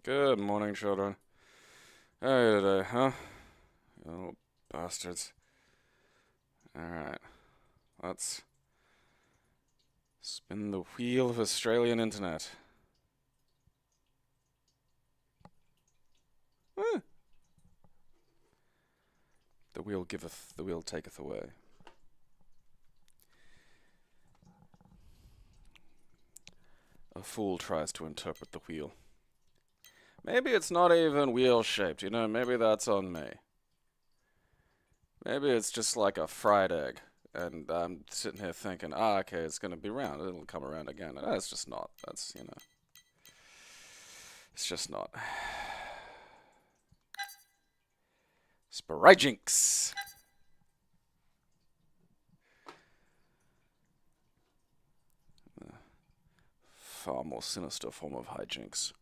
Good morning, children. How are you today, huh? You little bastards. Alright, let's spin the wheel of Australian internet. Eh, the wheel giveth, the wheel taketh away. A fool tries to interpret the wheel. Maybe it's not even wheel-shaped, you know, maybe that's on me. Maybe it's just like a fried egg, and I'm sitting here thinking, okay, it's gonna be round, it'll come around again. And it's just not, that's, you know, it's just not. Spirajinx! Far more sinister form of hijinks.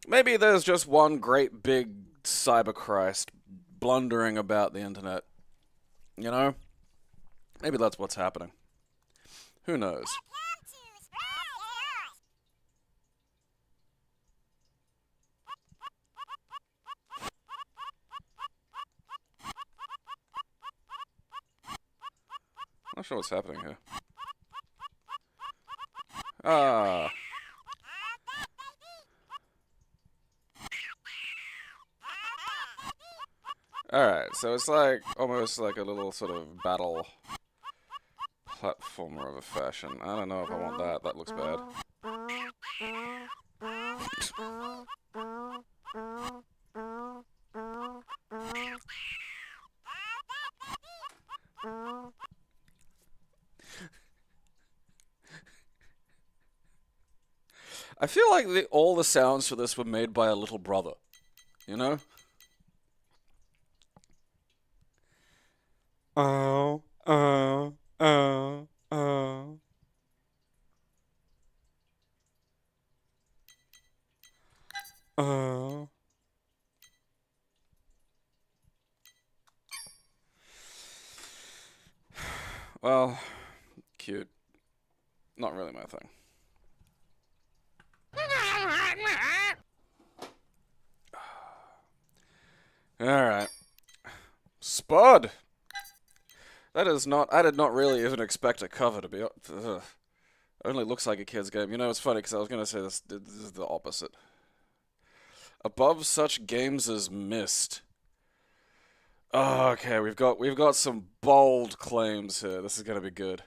Maybe there's just one great big cyberchrist blundering about the internet. You know? Maybe that's what's happening. Who knows? Not sure what's happening here. Ah. Alright, so it's like almost like a little sort of battle platformer of a fashion. I don't know if I want that. That looks bad. I feel like all the sounds for this were made by a little brother. You know? Oh, oh, oh, oh. Oh. Well, cute. Not really my thing. Alright. Spud! That is not. I did not really even expect a cover to be. Ugh. Only looks like a kid's game. You know, it's funny because I was going to say this is the opposite. Above such games as Myst. Oh, okay, we've got some bold claims here. This is going to be good.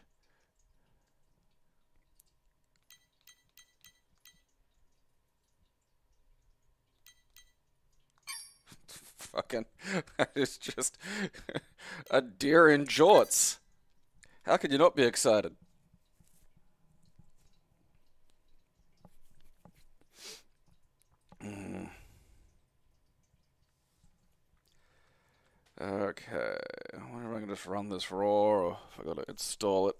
Fucking, that is just a deer in jorts. How could you not be excited? Mm. Okay, I wonder if I can just run this raw or if I gotta install it.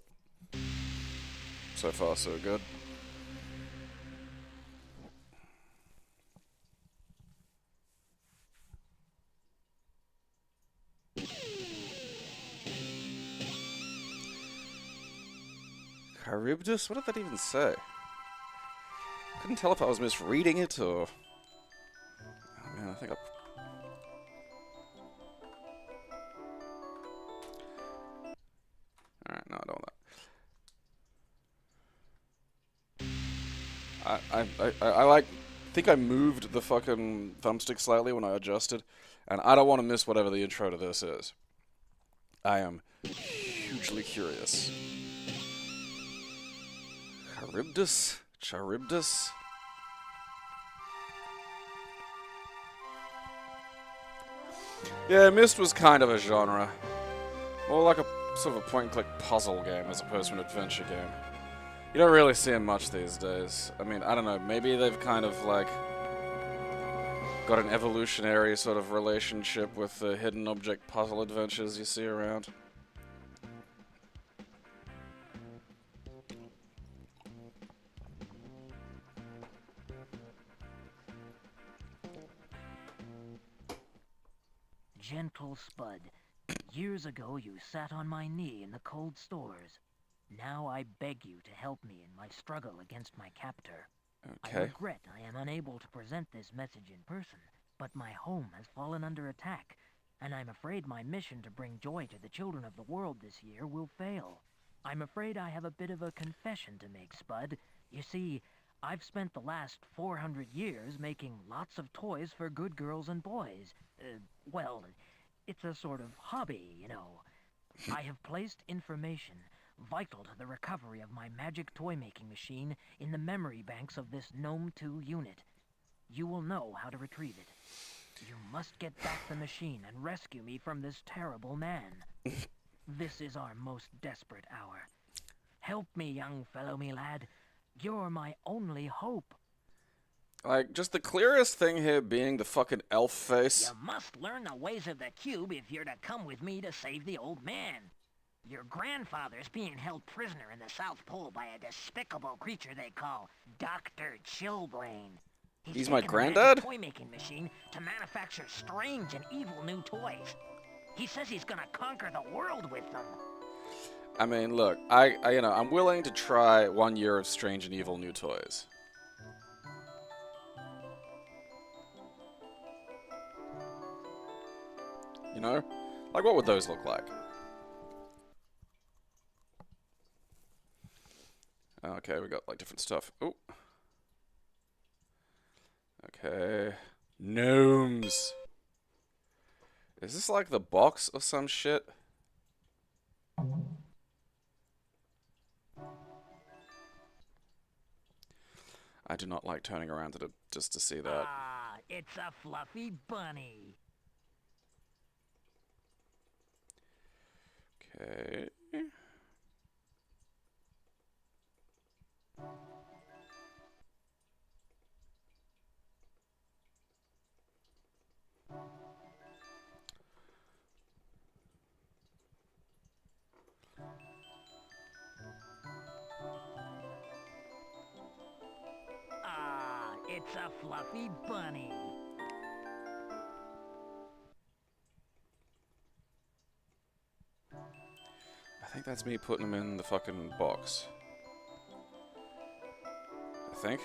So far, so good. Charybdis? What did that even say? Couldn't tell if I was misreading it or. Oh man, I think I. Alright, no, I don't want that. I like. Think I moved the fucking thumbstick slightly when I adjusted, and I don't want to miss whatever the intro to this is. I am hugely curious. Charybdis? Charybdis? Yeah, Myst was kind of a genre. More like a sort of a point-and-click puzzle game as opposed to an adventure game. You don't really see them much these days. I mean, I don't know, maybe they've kind of like got an evolutionary sort of relationship with the hidden object puzzle adventures you see around. Gentle Spud, years ago you sat on my knee in the cold stores. Now I beg you to help me in my struggle against my captor. I Okay. regret I am unable to present this message in person, but my home has fallen under attack, and I'm afraid my mission to bring joy to the children of the world this year will fail. I'm afraid I have a bit of a confession to make, Spud. You see, I've spent the last 400 years making lots of toys for good girls and boys. Well, it's a sort of hobby, you know. I have placed information vital to the recovery of my magic toy-making machine in the memory banks of this Gnome 2 unit. You will know how to retrieve it. You must get back the machine and rescue me from this terrible man. This is our most desperate hour. Help me, young fellow, me lad. You're my only hope. Like, just the clearest thing here being the fucking elf face. You must learn the ways of the cube if you're to come with me to save the old man. Your grandfather's being held prisoner in the South Pole by a despicable creature they call Dr. Chillbrain. He's my taken a granddad? magic toy-making machine to manufacture strange and evil new toys. He says he's gonna conquer the world with them. I mean, look, I'm willing to try 1 year of strange and evil new toys. You know? Like, what would those look like? Okay, we got, like, different stuff. Ooh. Okay. Gnomes. Is this, like, the box or some shit? I do not like turning around just to see that. Ah, it's a fluffy bunny. Okay. Ah, it's a fluffy bunny. I think that's me putting them in the fucking box. I think.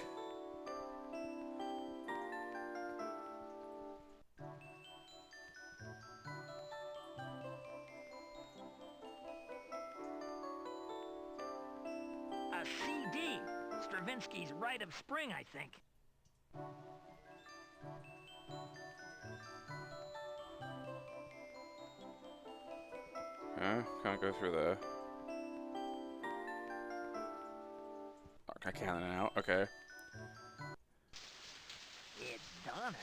A CD. Stravinsky's Rite of Spring, I think. Yeah, can't go through there. Okay, I can now. Okay. It's Donna.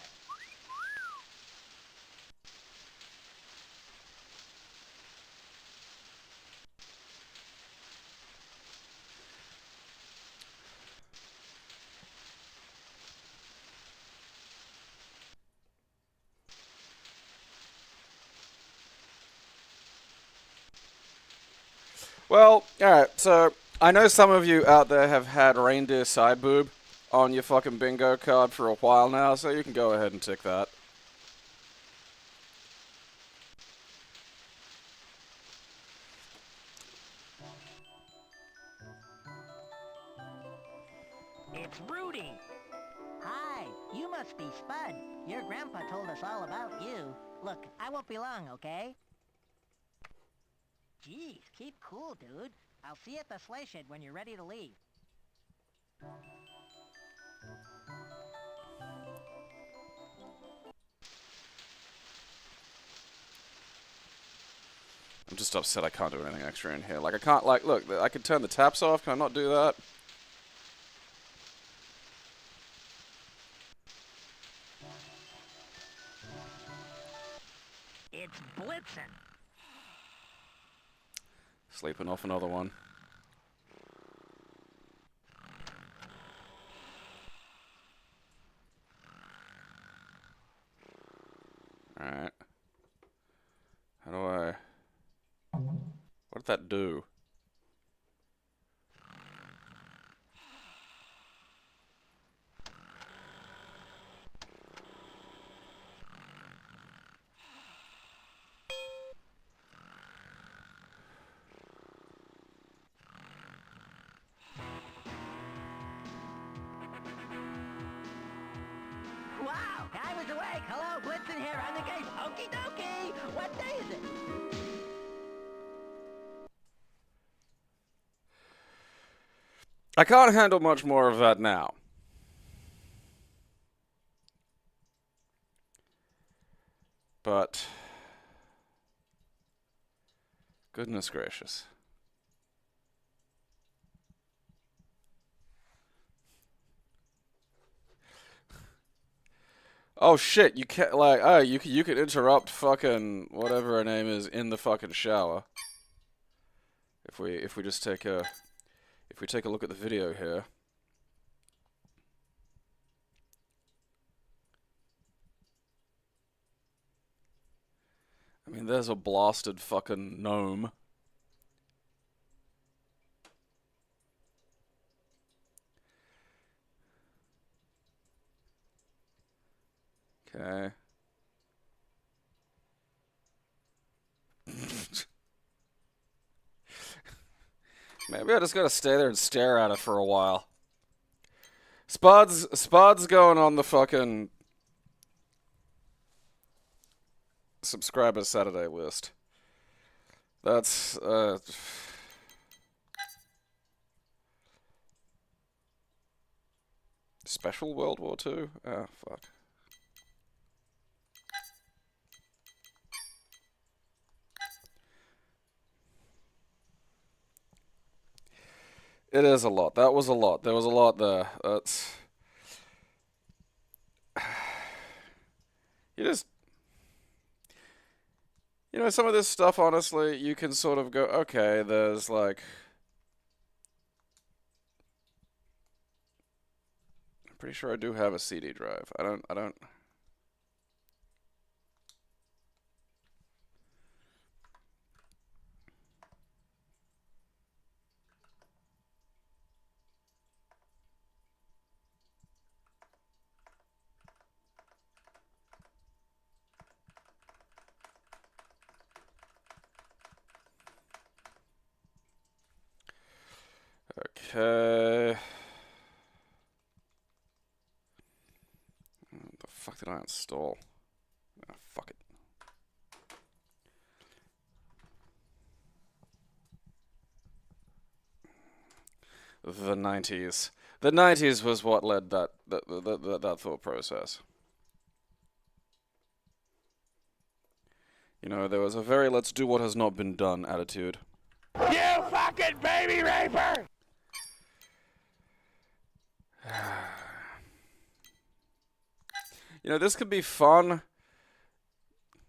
Well, alright, so I know some of you out there have had reindeer side boob on your fucking bingo card for a while now, so you can go ahead and tick that. It's Rudy. Hi, you must be Spud. Your grandpa told us all about you. Look, I won't be long, okay? Geez, keep cool, dude. I'll see you at the sleigh shed when you're ready to leave. I'm just upset I can't do anything extra in here. Like, I can't, like, look, I could turn the taps off. Can I not do that? It's Blitzen. Sleeping off another one. Alright. How do I... What did that do? Blitzen here on the case. Okie dokie. What day is it? I can't handle much more of that now. But goodness gracious. Oh shit, you can't, like, oh, you can interrupt fucking whatever her name is in the fucking shower. If we just take a look at the video here. I mean, there's a blasted fucking gnome. Okay. Maybe I just gotta stay there and stare at it for a while. Spud's going on the fucking subscriber Saturday list. That's, Special World War II? Ah, fuck. It is a lot. That was a lot. There was a lot there. That's... You just... You know, some of this stuff, honestly, you can sort of go, okay, there's like... I'm pretty sure I do have a CD drive. I don't... Okay. What the fuck did I install? Ah, fuck it. The 90s. The 90s was what led that thought process. You know, there was a very let's do what has not been done attitude. You fucking baby raper! You know, this could be fun.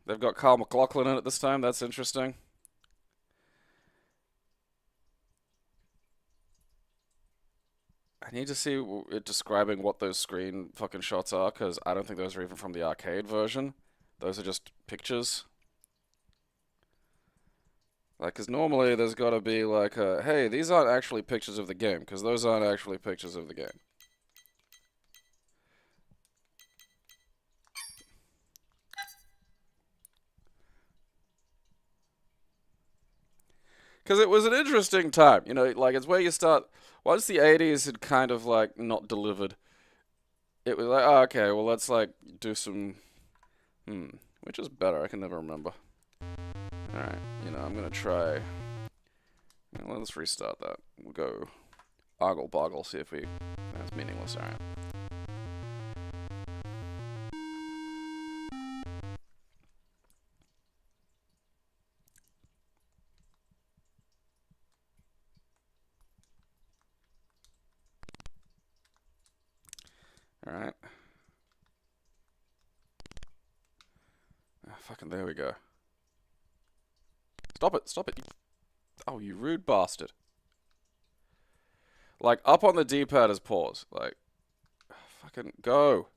They've got Kyle MacLachlan in it this time. That's interesting. I need to see it describing what those screen fucking shots are, because I don't think those are even from the arcade version. Those are just pictures. Like, because normally there's got to be like a, hey, these aren't actually pictures of the game, because those aren't actually pictures of the game. Because it was an interesting time, you know, like, it's where you start, once the 80s had kind of, like, not delivered, it was like, oh, okay, well, let's, like, do some, which is better, I can never remember. Alright, you know, I'm gonna try, well, let's restart that. We'll go ogle boggle, see if we, that's meaningless, alright. Alright. Oh, fucking, there we go. Stop it, stop it. Oh, you rude bastard. Like, up on the D-pad is pause. Like, fucking go.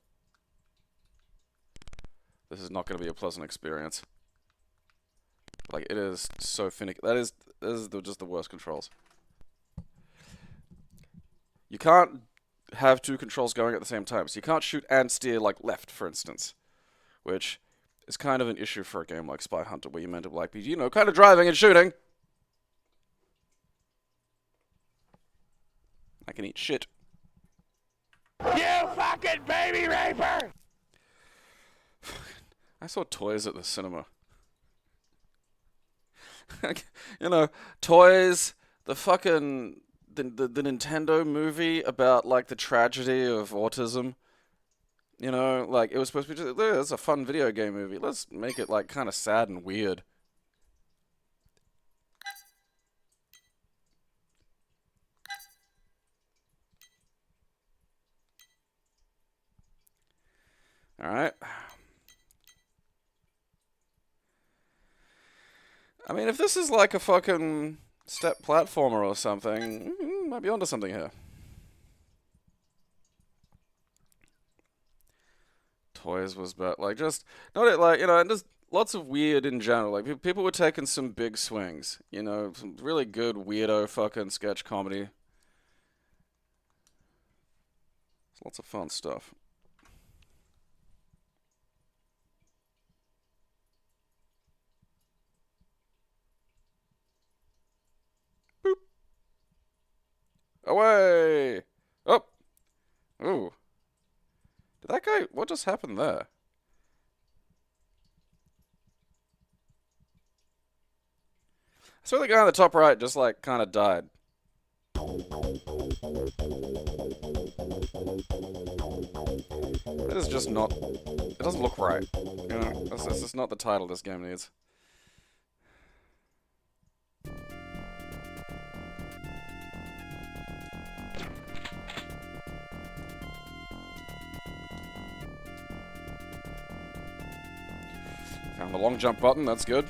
This is not going to be a pleasant experience. Like, it is so finicky. This is just the worst controls. You can't have two controls going at the same time. So you can't shoot and steer, like, left, for instance. Which is kind of an issue for a game like Spy Hunter, where you're meant to, like, be, you know, kind of driving and shooting. I can eat shit. You fucking baby raper! I saw Toys at the cinema. You know, Toys, the fucking the Nintendo movie about like the tragedy of autism. You know, like it was supposed to be just, it's a fun video game movie. Let's make it like kind of sad and weird. All right. I mean, if this is like a fucking step platformer or something, might be onto something here. Toys was about like just not it like and just lots of weird in general. Like people were taking some big swings, some really good weirdo fucking sketch comedy. It's lots of fun stuff. Boop. Away. Oh. Ooh. Did that guy? What just happened there? I swear the guy on the top right just like kind of died. That is just not. It doesn't look right. That's just not the title this game needs. Found the long jump button, that's good.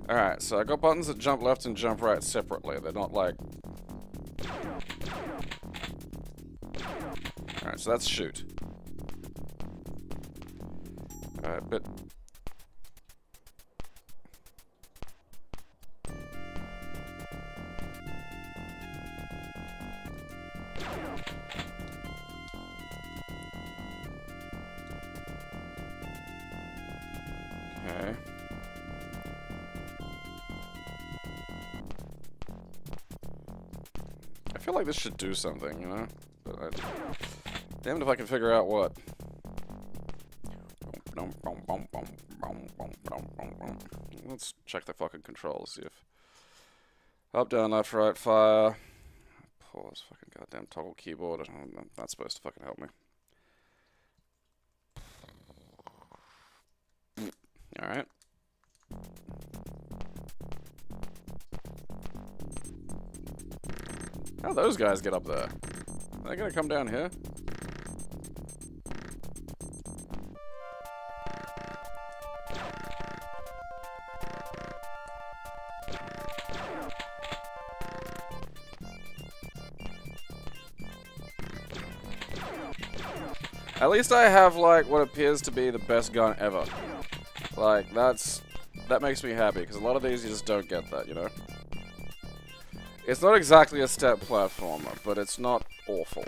Alright, so I got buttons that jump left and jump right separately. They're not like... Alright, so that's shoot. Alright, but... Okay. I feel like this should do something, But damned if I can figure out what. Let's check the fucking controls, see if... Up, down, left, right, fire. Pause, fucking goddamn toggle keyboard. That's supposed to fucking help me. Alright. How do those guys get up there? Are they gonna come down here? At least I have, like, what appears to be the best gun ever. Like, that makes me happy, because a lot of these you just don't get that, It's not exactly a step platformer, but it's not awful.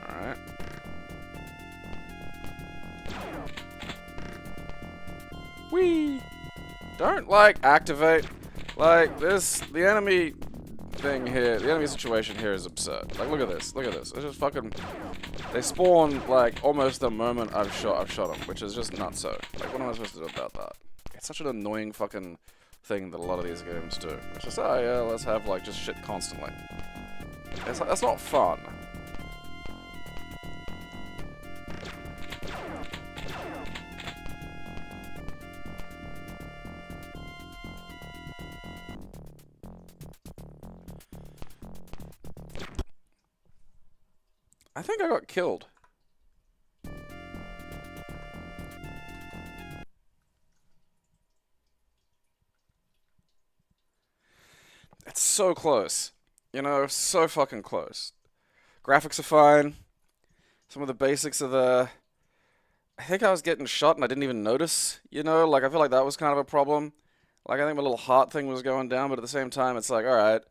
Alright. Whee! Don't, like, activate. Like, the enemy thing here, the enemy situation here is absurd. Like, look at this, It's just fucking... They spawn, like, almost the moment I've shot them, which is just nutso. Like, what am I supposed to do about that? It's such an annoying fucking thing that a lot of these games do. It's just, oh yeah, let's have, like, just shit constantly. That's not fun. I think I got killed. It's so close. So fucking close. Graphics are fine. Some of the basics are there. I think I was getting shot and I didn't even notice, Like, I feel like that was kind of a problem. Like, I think my little heart thing was going down, but at the same time, it's like, alright.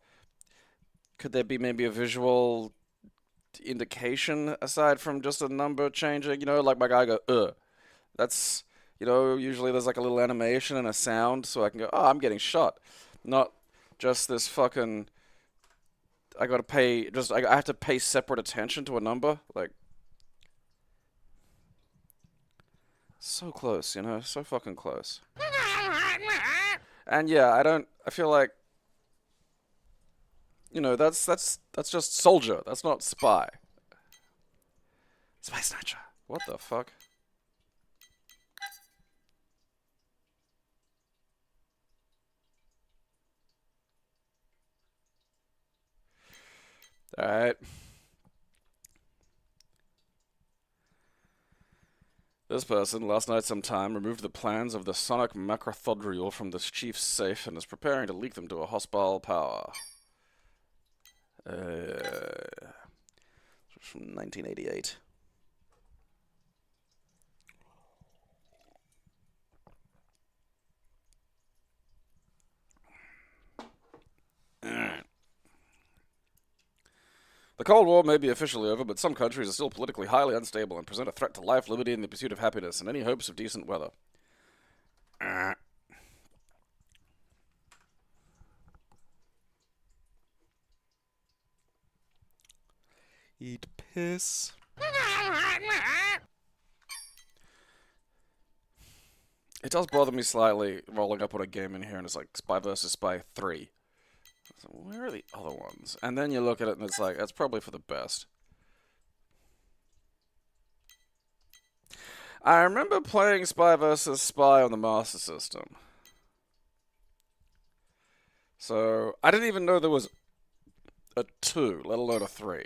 Could there be maybe a visual indication aside from just a number changing? You know, like my guy go, That's, usually there's like a little animation and a sound so I can go, oh, I'm getting shot. Not just this fucking, I gotta pay, just, I have to pay separate attention to a number. Like, so close, so fucking close. And yeah, I feel like, that's just soldier. That's not spy. Spy snatcher. What the fuck? Alright. This person, last night sometime, removed the plans of the sonic macrothodrial from the chief's safe and is preparing to leak them to a hostile power. From 1988. The Cold War may be officially over, but some countries are still politically highly unstable and present a threat to life, liberty, and the pursuit of happiness, and any hopes of decent weather. Eat piss. It does bother me slightly rolling up on a game in here and it's like Spy vs. Spy 3. So where are the other ones? And then you look at it and it's like, that's probably for the best. I remember playing Spy vs. Spy on the Master System. So, I didn't even know there was a 2, let alone a 3.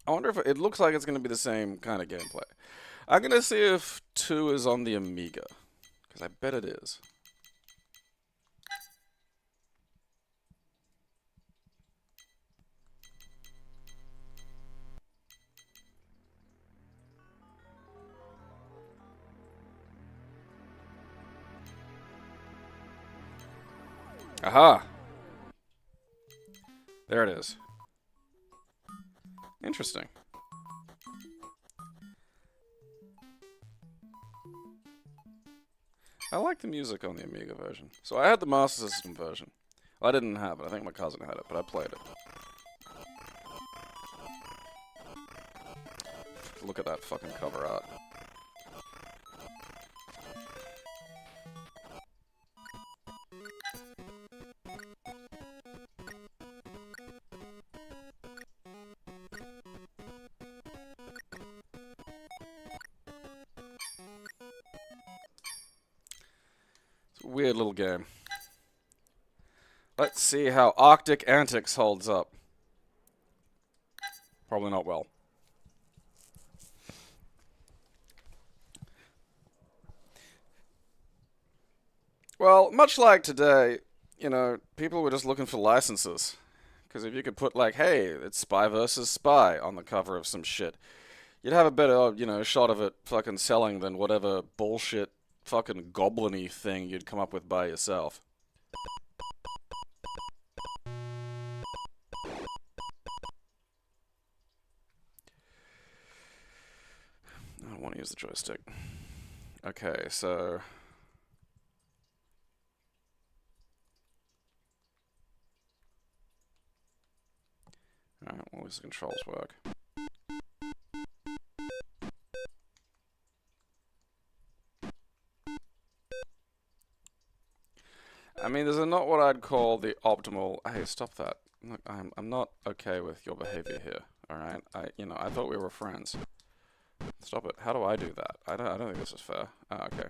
I wonder if it looks like it's going to be the same kind of gameplay. I'm going to see if 2 is on the Amiga, because I bet it is. Aha! There it is. Interesting. I like the music on the Amiga version. So I had the Master System version. Well, I didn't have it. I think my cousin had it, but I played it. Look at that fucking cover art. Weird little game. Let's see how Arctic Antics holds up. Probably not well. Well, much like today, people were just looking for licenses. Because if you could put like, hey, it's Spy versus Spy on the cover of some shit, you'd have a better, shot of it fucking selling than whatever bullshit fucking goblin-y thing you'd come up with by yourself. I don't want to use the joystick. Okay, so... Alright, well, at least the controls work. I mean, there's not what I'd call the optimal... Hey, stop that. Look, I'm not okay with your behavior here, alright? I thought we were friends. Stop it. How do I do that? I don't think this is fair. Ah, okay.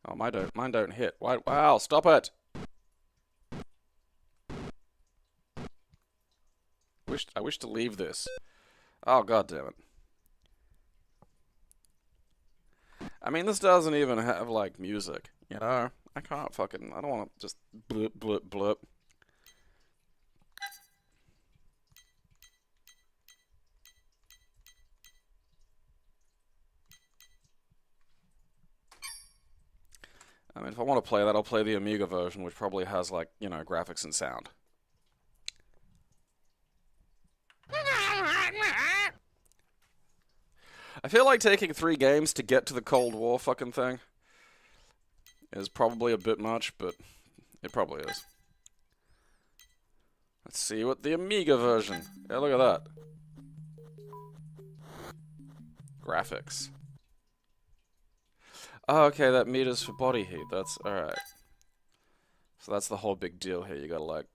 Oh, mine don't hit. Why? Wow, stop it! I wish to leave this. Oh, god damn it. I mean, this doesn't even have, like, music, I can't fucking... I don't want to just blip, blip, blip. I mean, if I want to play that, I'll play the Amiga version, which probably has, like, graphics and sound. I feel like taking 3 games to get to the Cold War fucking thing is probably a bit much, but it probably is. Let's see what the Amiga version. Yeah, look at that. Graphics. Oh, okay, that meters for body heat. That's alright. So that's the whole big deal here. You gotta like...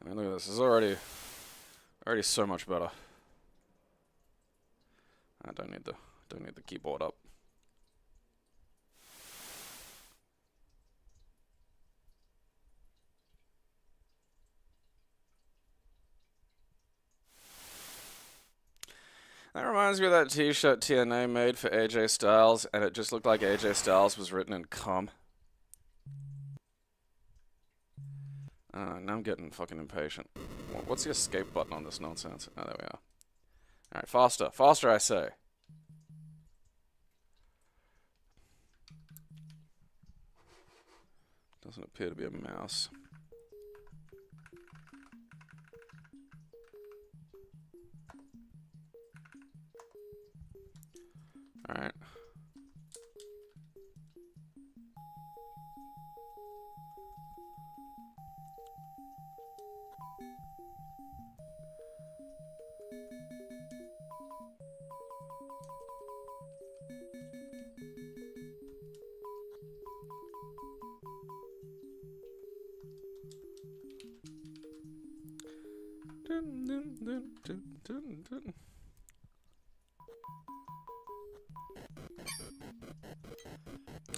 I mean, look at this. This is already so much better. I don't need the keyboard up. That reminds me of that t-shirt TNA made for AJ Styles, and it just looked like AJ Styles was written in cum. Now I'm getting fucking impatient. What's the escape button on this nonsense? Oh, there we are. Alright, faster. Faster, I say. Doesn't appear to be a mouse. Alright.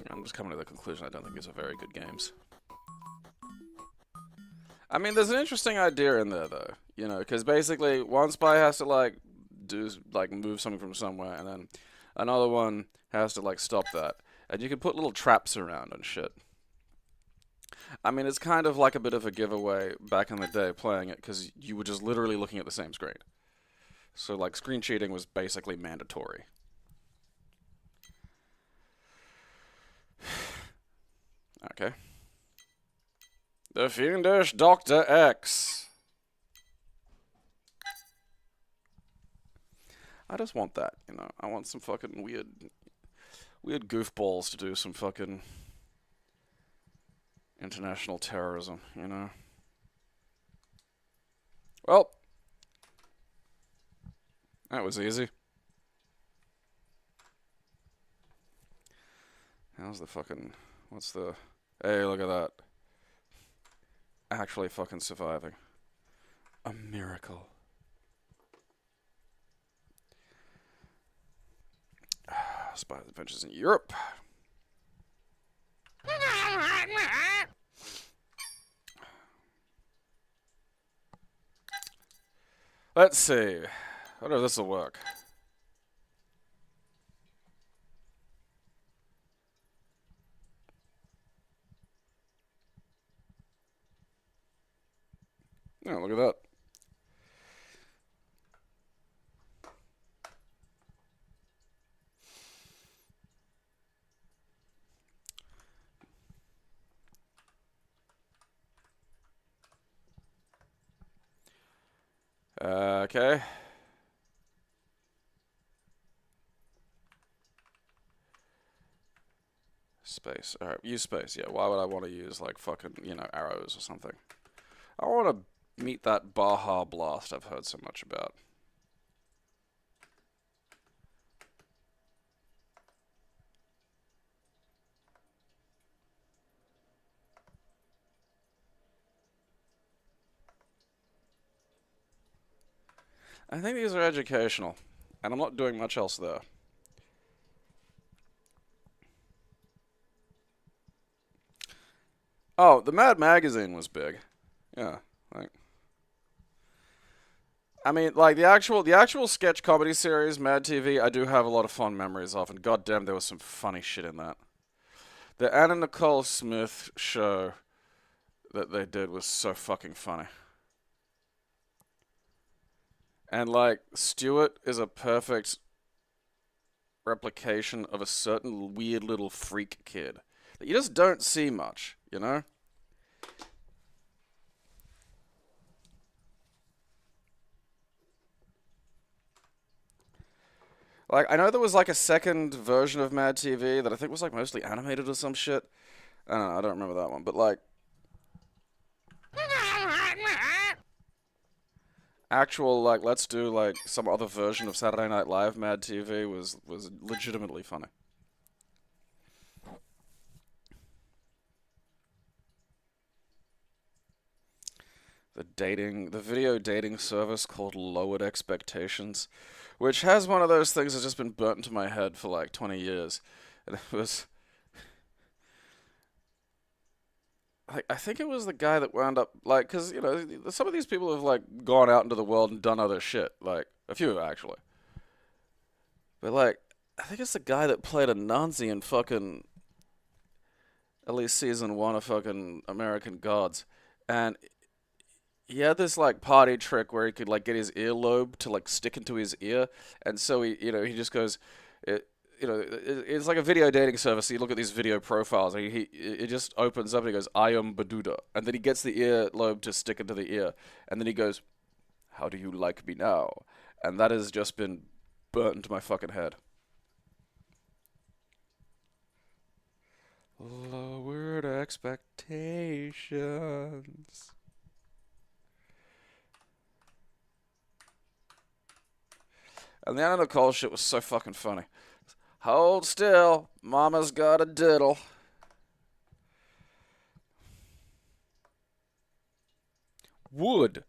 I'm just coming to the conclusion I don't think these are very good games. I mean, there's an interesting idea in there, though. You know, because basically one spy has to, like, move something from somewhere, and then another one has to, like, stop that. And you can put little traps around and shit. I mean, it's kind of like a bit of a giveaway back in the day playing it, because you were just literally looking at the same screen. So, like, screen cheating was basically mandatory. Okay. The Fiendish Dr. X. I just want that, you know. I want some fucking weird goofballs to do some fucking international terrorism, you know. Well, that was easy. How's the fucking... What's the... Hey, look at that. Actually fucking surviving. A miracle. Spies Adventures in Europe. Let's see. I wonder if this will work. Oh, look at that. Okay. Space. Alright, use space. Yeah, why would I want to use, like, fucking, you know, arrows or something? I want to meet that Baja Blast I've heard so much about. I think these are educational, and I'm not doing much else there. Oh, the Mad Magazine was big. Yeah, like... I mean, like, the actual sketch comedy series, Mad TV, I do have a lot of fond memories of, and goddamn, there was some funny shit in that. The Anna Nicole Smith show that they did was so fucking funny. And, like, Stewart is a perfect replication of a certain weird little freak kid that you just don't see much, you know? Like, I know there was like a second version of Mad TV that I think was like mostly animated or some shit. I don't know, I don't remember that one, but like actual like let's do like some other version of Saturday Night Live Mad TV was legitimately funny. The video dating service called Lowered Expectations, which has one of those things that's just been burnt into my head for like 20 years. And it was, I think it was the guy that wound up, like, because, you know, some of these people have, like, gone out into the world and done other shit. Like, a few actually. But, like, I think it's the guy that played a Nazi in fucking, at least season 1 of fucking American Gods. And he had this like party trick where he could like get his earlobe to like stick into his ear, and so he, you know, he just goes, it's like a video dating service. So you look at these video profiles, and it just opens up and he goes, "I am Baduda," and then he gets the earlobe to stick into the ear, and then he goes, "How do you like me now?" And that has just been burnt into my fucking head. Lowered expectations. And the Anna Nicole shit was so fucking funny. Hold still, Mama's got a diddle. Wood.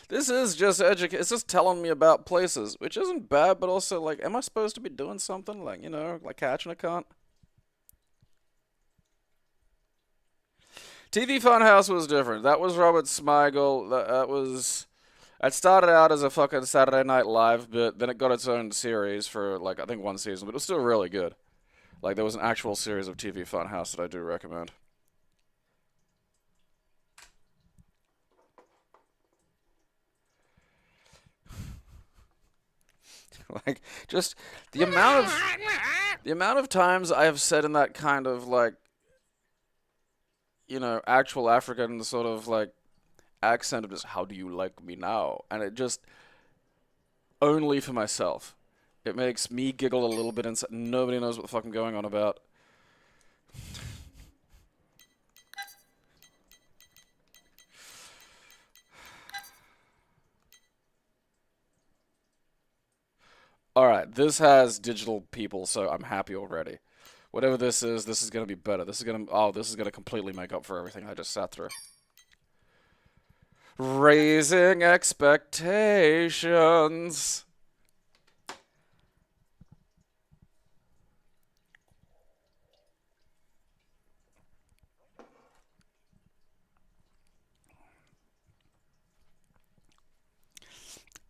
This is just it's just telling me about places, which isn't bad, but also like, am I supposed to be doing something? Like, you know, like catching a cunt? TV Funhouse was different. That was Robert Smigel. That was. It started out as a fucking Saturday Night Live bit, then it got its own series for, like, I think 1 season, but it was still really good. Like, there was an actual series of TV Funhouse that I do recommend. Like, just the amount of times I have said in that kind of, like, you know, actual African sort of, like, accent of just, "How do you like me now?" And it just, only for myself. It makes me giggle a little bit inside. Nobody knows what the fuck I'm going on about. Alright, this has digital people, so I'm happy already. Whatever this is going to be better. This is going to completely make up for everything I just sat through. Raising expectations.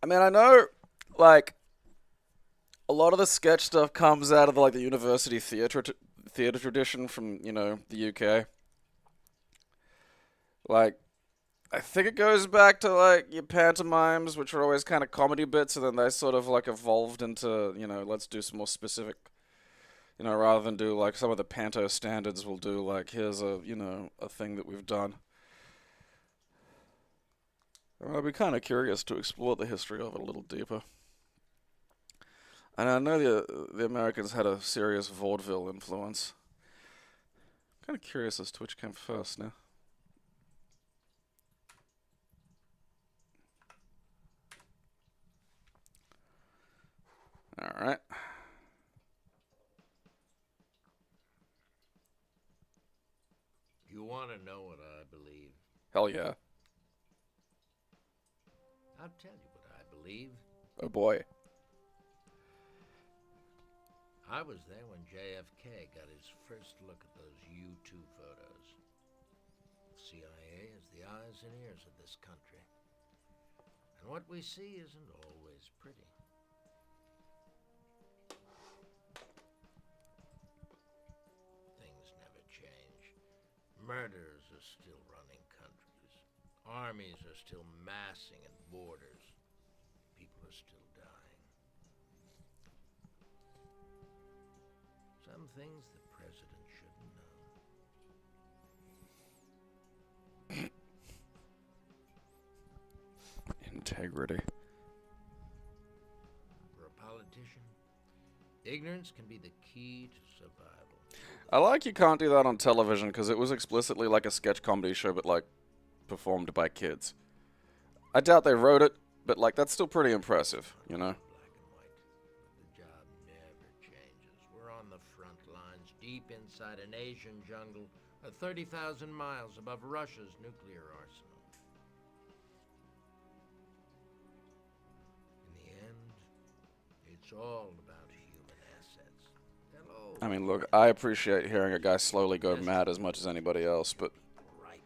I mean, I know, like, a lot of the sketch stuff comes out of like the university theater tradition from, you know, the UK. Like, I think it goes back to like your pantomimes, which are always kind of comedy bits, and then they sort of like evolved into, you know, let's do some more specific, you know, rather than do like some of the panto standards, we'll do like, here's a, you know, a thing that we've done. I'd be kind of curious to explore the history of it a little deeper. And I know the Americans had a serious vaudeville influence. Kind of curious as to which came first now. Alright. You want to know what I believe? Hell yeah. I'll tell you what I believe. Oh boy. I was there when JFK got his first look at those U-2 photos. CIA is the eyes and ears of this country. And what we see isn't always pretty. Things never change. Murders are still running countries. Armies are still massing at borders. People are still dying. some things the president shouldn't know. Integrity. For a politician, ignorance can be the key to survival. I like you can't do that on television because it was explicitly like a sketch comedy show, but like performed by kids. I doubt they wrote it, but like that's still pretty impressive, you know? Black and white. The job never changes. We're on the front lines, deep inside an Asian jungle, 30,000 miles above Russia's nuclear arsenal. In the end, it's all about human assets. Hello. I mean, look, I appreciate hearing a guy slowly go mad as much as anybody else, but Right.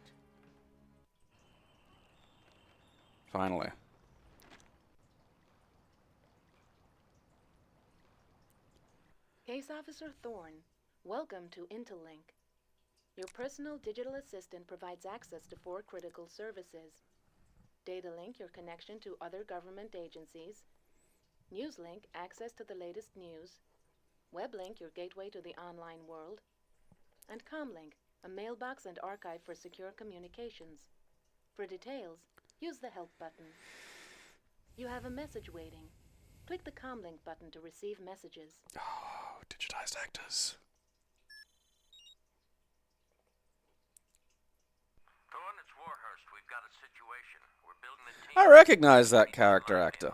finally. Case Officer Thorne, welcome to Intellink. Your personal digital assistant provides access to 4 critical services. Datalink, your connection to other government agencies. Newslink, access to the latest news. Weblink, your gateway to the online world. And Comlink, a mailbox and archive for secure communications. For details, use the Help button. You have a message waiting. Click the Comlink button to receive messages. Oh, digitized actors. Thorne, it's Warhurst. We've got a situation. We're building a team. I recognize that character actor.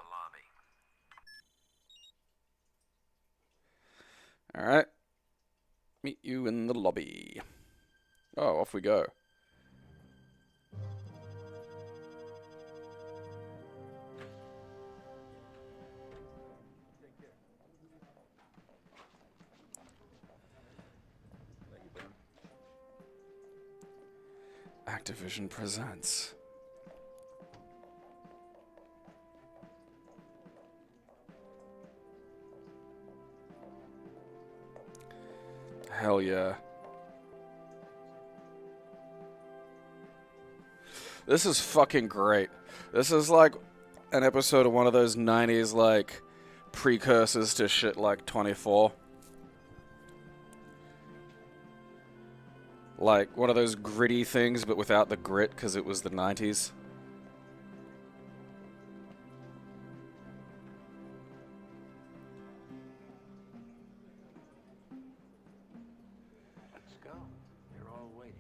Alright. Meet you in the lobby. Oh, off we go. Activision presents. Hell yeah. This is fucking great. This is like an episode of one of those 90s like precursors to shit like 24. Like one of those gritty things but without the grit because it was the 90s. Let's go. They're all waiting.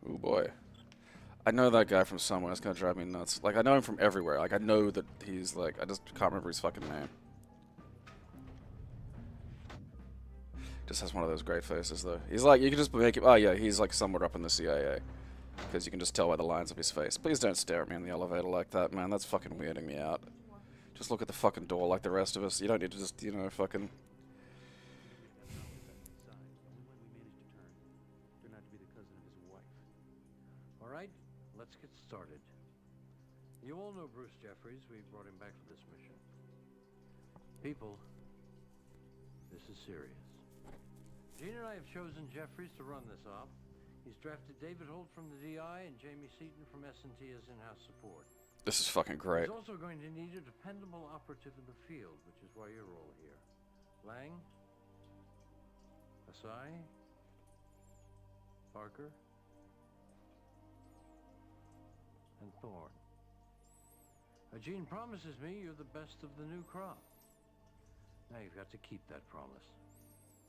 Oh boy. I know that guy from somewhere. It's gonna drive me nuts. Like, I know him from everywhere. Like, I know that he's like, I just can't remember his fucking name. Just has one of those great faces, though. He's like, you can just make him, oh yeah, he's like somewhere up in the CIA. Because you can just tell by the lines of his face. Please don't stare at me in the elevator like that, man. That's fucking weirding me out. Just look at the fucking door like the rest of us. You don't need to just, you know, fucking... Alright, let's get started. You all know Bruce Jeffries. We brought him back for this mission. People, this is serious. Gene and I have chosen Jeffries to run this op. He's drafted David Holt from the DI and Jamie Seaton from S&T as in-house support. This is fucking great. He's also going to need a dependable operative in the field, which is why you're all here. Lang? Asai? Parker? And Thorne. Gene promises me you're the best of the new crop. Now you've got to keep that promise.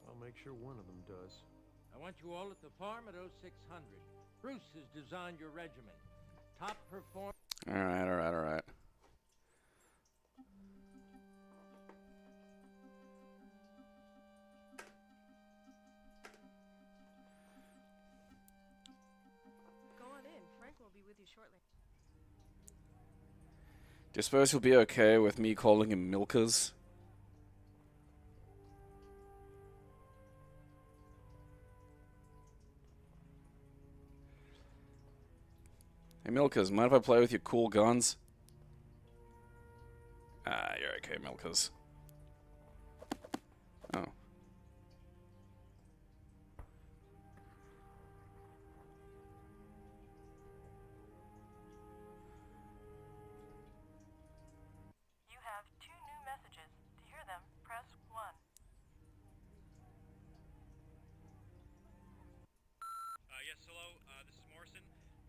I'll make sure one of them does. I want you all at the farm at 0600. Bruce has designed your regiment. Top perform. Alright, alright, alright. Go on in. Frank will be with you shortly. Do you suppose he'll be okay with me calling him Milkers? Hey Milkers, mind if I play with your cool guns? Ah, you're okay, Milkers. Oh. You have 2 new messages. To hear them, press 1.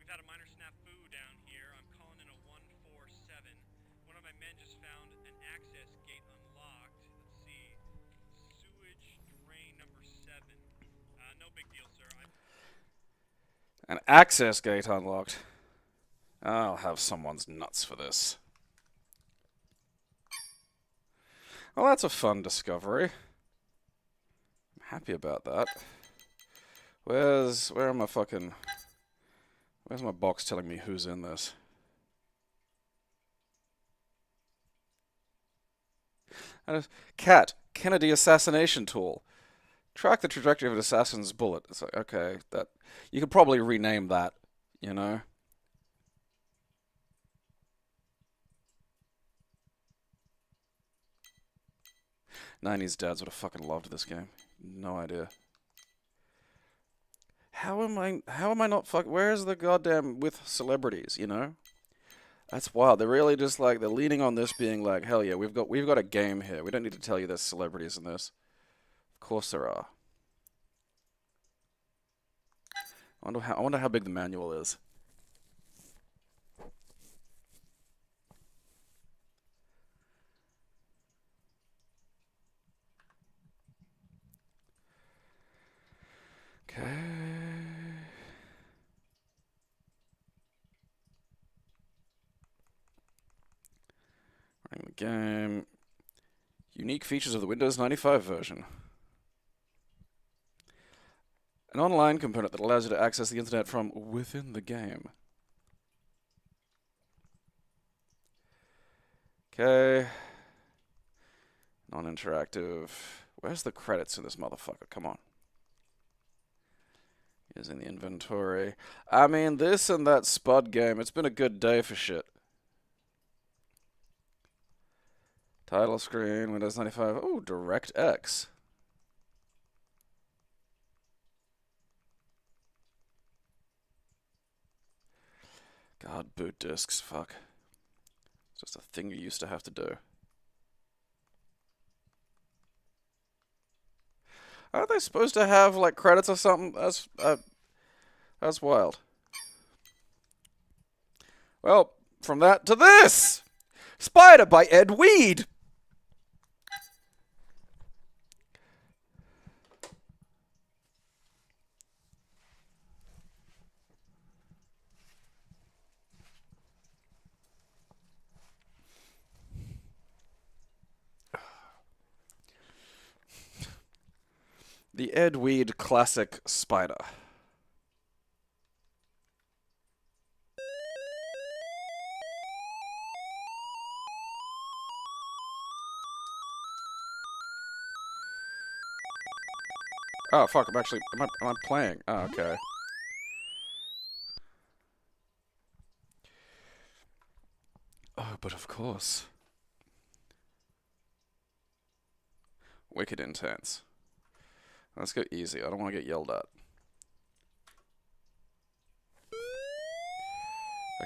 We've had a minor snafu down here. I'm calling in a 147. One of my men just found an access gate unlocked. Let's see. Sewage drain number 7. No big deal, sir. An access gate unlocked. I'll have someone's nuts for this. Well, that's a fun discovery. I'm happy about that. Where's my box telling me who's in this? Cat, Kennedy assassination tool. Track the trajectory of an assassin's bullet. It's like, okay, that you could probably rename that, you know? '90s dads would have fucking loved this game. No idea. How am I not where's the goddamn with celebrities, you know? That's wild. They're really just like, they're leaning on this being like, hell yeah, we've got a game here. We don't need to tell you there's celebrities in this. Of course there are. I wonder how big the manual is. Okay. Running the game. Unique features of the Windows 95 version. An online component that allows you to access the internet from within the game. Okay. Non-interactive. Where's the credits in this motherfucker? Come on. Is in the inventory. I mean, this and that Spud game, it's been a good day for shit. Title screen, Windows 95. Oh, DirectX. God, boot discs, fuck. It's just a thing you used to have to do. Aren't they supposed to have, like, credits or something? That's wild. Well, from that to this! Spider by Ed Weed! The Ed Weed classic Spider. Oh, fuck, am I playing? Oh, okay. Oh, but of course. Wicked intense. Let's go easy. I don't want to get yelled at.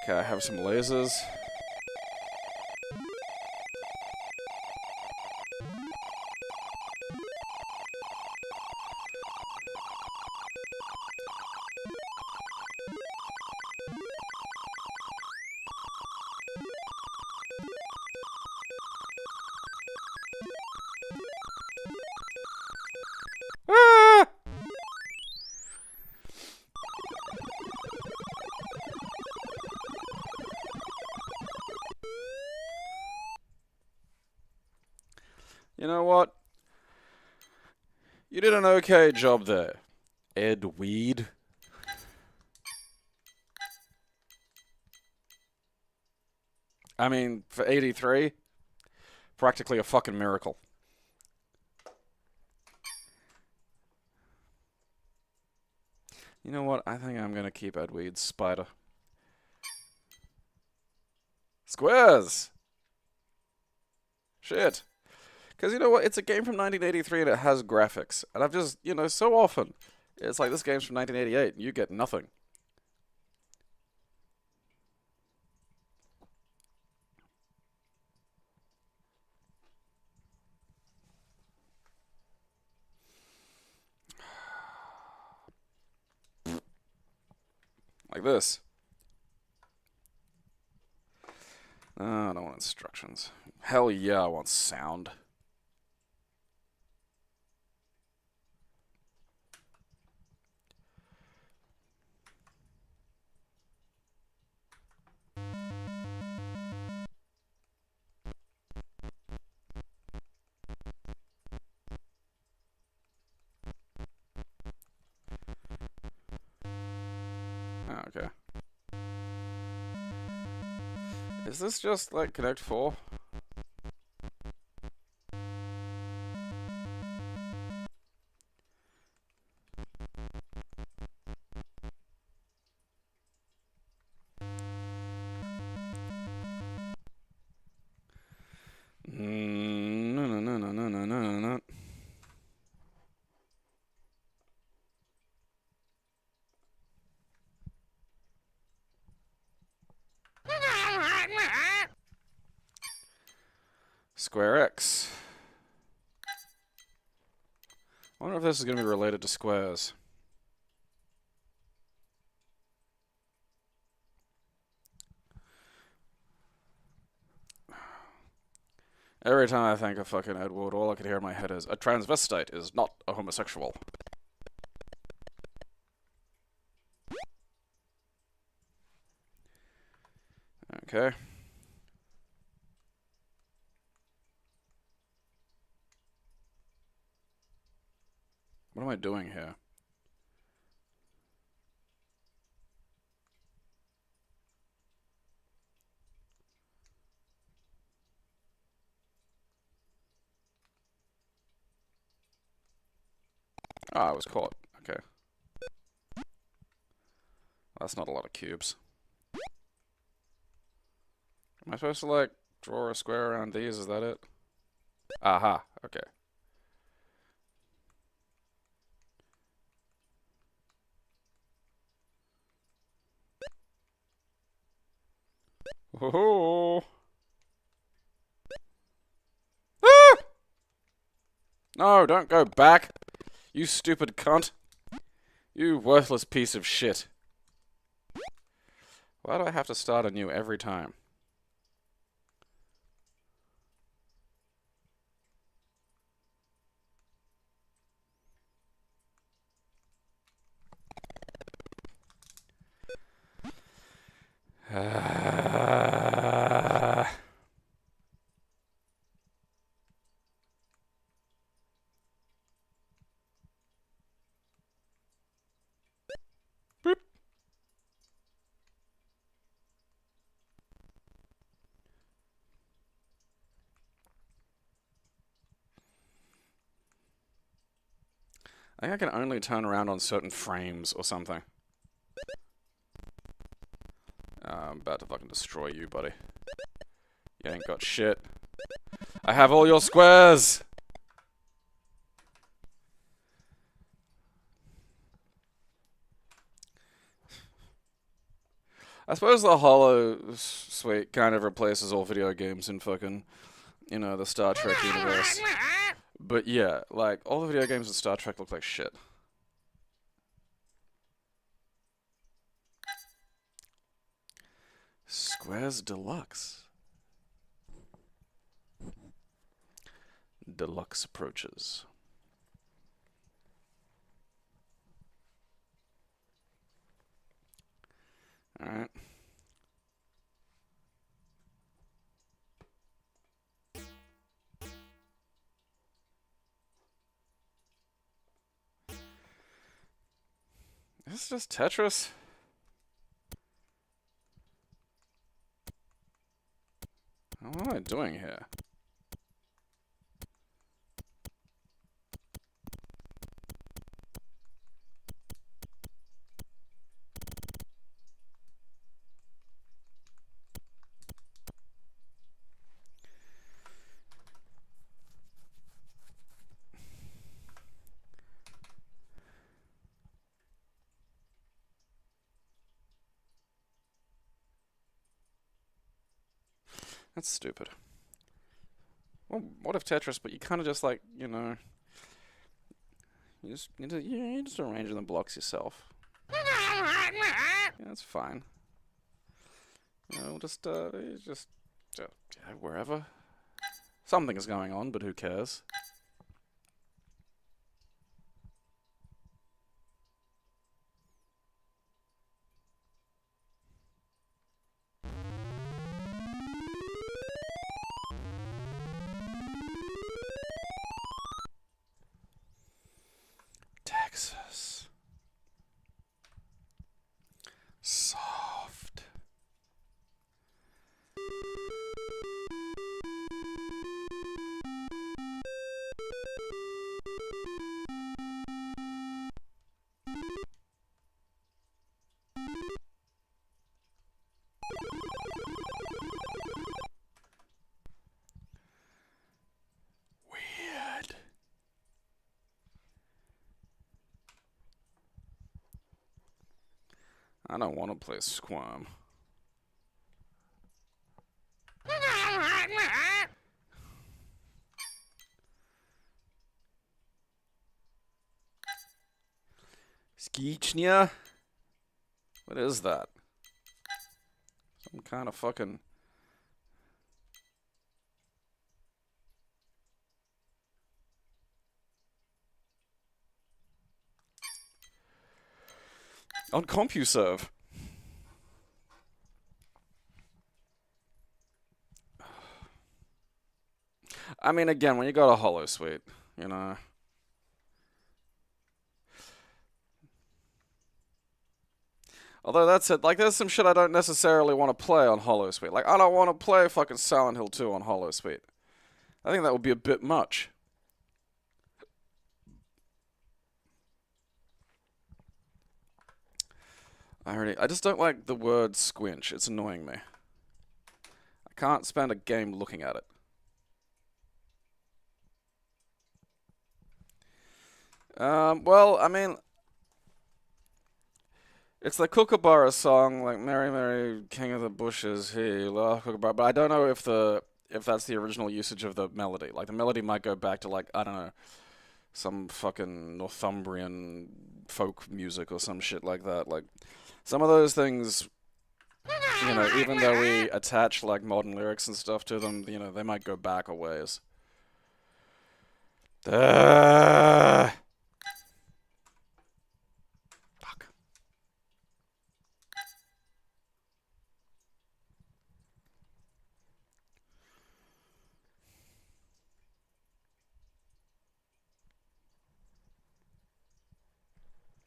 Okay, I have some lasers. Ah! You know what? You did an okay job there, Ed Weed. I mean, for 83, practically a fucking miracle. You know what? I think I'm gonna keep Ed Weed's Spider. Squares! Shit. Because you know what? It's a game from 1983 and it has graphics. And I've just, you know, so often, it's like this game's from 1988 and you get nothing. Like this. I don't want instructions. Hell yeah, I want sound. Oh, okay. Is this just like Connect 4? No, no, no, no, no, no, no, no. Square X. I wonder if this is going to be related to squares. Every time I think of fucking Edward, all I can hear in my head is, a transvestite is not a homosexual. Okay. What am I doing here? Ah, I was caught. Okay. That's not a lot of cubes. Am I supposed to, like, draw a square around these? Is that it? Aha. Okay. Whoa. Ah! No, don't go back. You stupid cunt. You worthless piece of shit. Why do I have to start anew every time? Boop. I think I can only turn around on certain frames or something. I'm about to fucking destroy you, buddy. You ain't got shit. I have all your squares! I suppose the Hollow Suite kind of replaces all video games in fucking, you know, the Star Trek universe. But yeah, like, all the video games in Star Trek look like shit. Squares Deluxe. Deluxe approaches. Alright. Is this just Tetris? What am I doing here? That's stupid. Well, what if Tetris, but you kind of just like, you know, you just arrange the blocks yourself. Yeah, that's fine. You know, just Yeah, wherever. Something is going on, but who cares? Texas. Soft. Weird. I don't want to play Squirm. Skeechnia? What is that? Some kind of fucking... On CompuServe. I mean, again, when you got a holosuite, you know... Although that's it, like, there's some shit I don't necessarily want to play on holosuite. Like, I don't want to play fucking Silent Hill 2 on holosuite. I think that would be a bit much. I just don't like the word squinch. It's annoying me. I can't spend a game looking at it. Well, I mean... It's the Kookaburra song, like "Mary, Mary, King of the Bushes." Hey, love Kookaburra, but I don't know if that's the original usage of the melody. Like the melody might go back to like I don't know, some fucking Northumbrian folk music or some shit like that. Like some of those things, you know, even though we attach like modern lyrics and stuff to them, you know, they might go back a ways.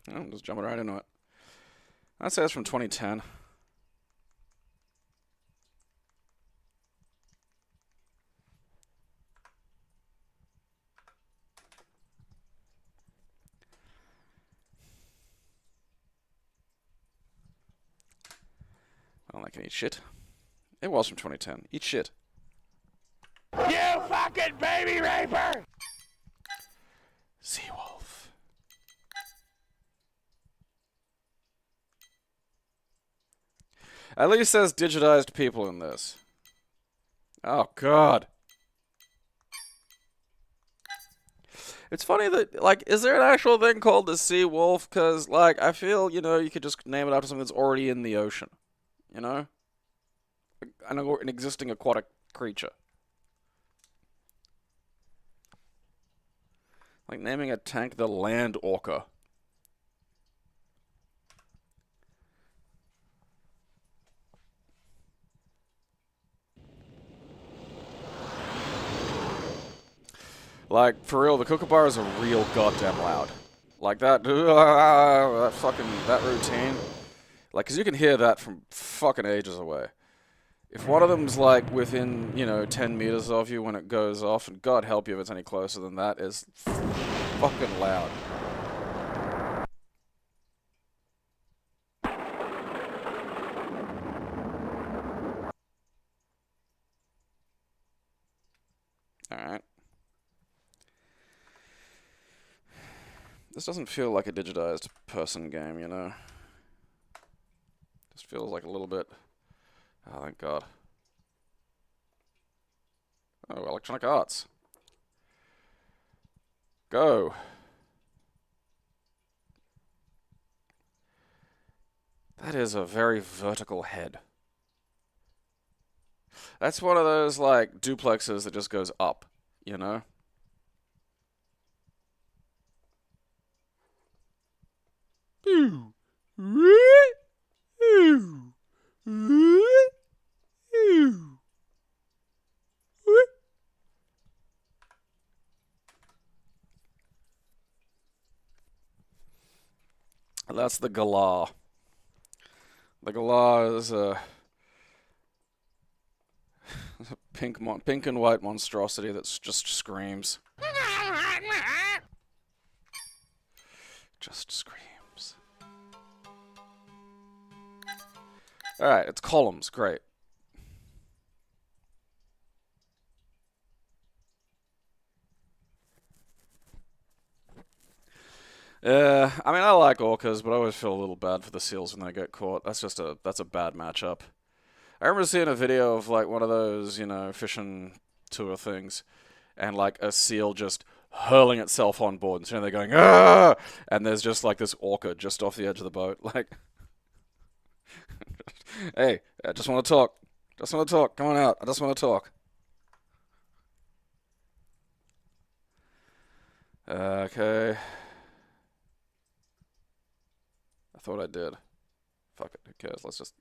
I'm just jumping right into it. I'd say it's from 2010. I don't like any shit. It was from 2010. Eat shit. You fucking baby raper! Seawolf. At least there's digitized people in this. Oh, God. It's funny that, like, is there an actual thing called the sea wolf? Because, like, I feel, you know, you could just name it after something that's already in the ocean. You know? An existing aquatic creature. Like naming a tank the land orca. Like, for real, the kookaburras are real goddamn loud. Like that, that fucking, that routine. Like, cause you can hear that from fucking ages away. If one of them's like within, you know, 10 meters of you when it goes off, and God help you if it's any closer than that, is fucking loud. Alright. This doesn't feel like a digitized person game, you know? Just feels like a little bit... Oh, thank God. Oh, Electronic Arts. Go. That is a very vertical head. That's one of those, like, duplexes that just goes up, you know? That's the galah. The galah is a pink and white monstrosity that just screams. Just screams. Alright, it's columns. Great. I mean, I like orcas, but I always feel a little bad for the seals when they get caught. That's a bad matchup. I remember seeing a video of, like, one of those, you know, fishing tour things, and, like, a seal just hurling itself on board, and so they're going, ah! And there's just, like, this orca just off the edge of the boat, like, hey, I just want to talk. Just want to talk. Come on out. I just want to talk. Okay. I thought I did. Fuck it. Who cares? Let's just...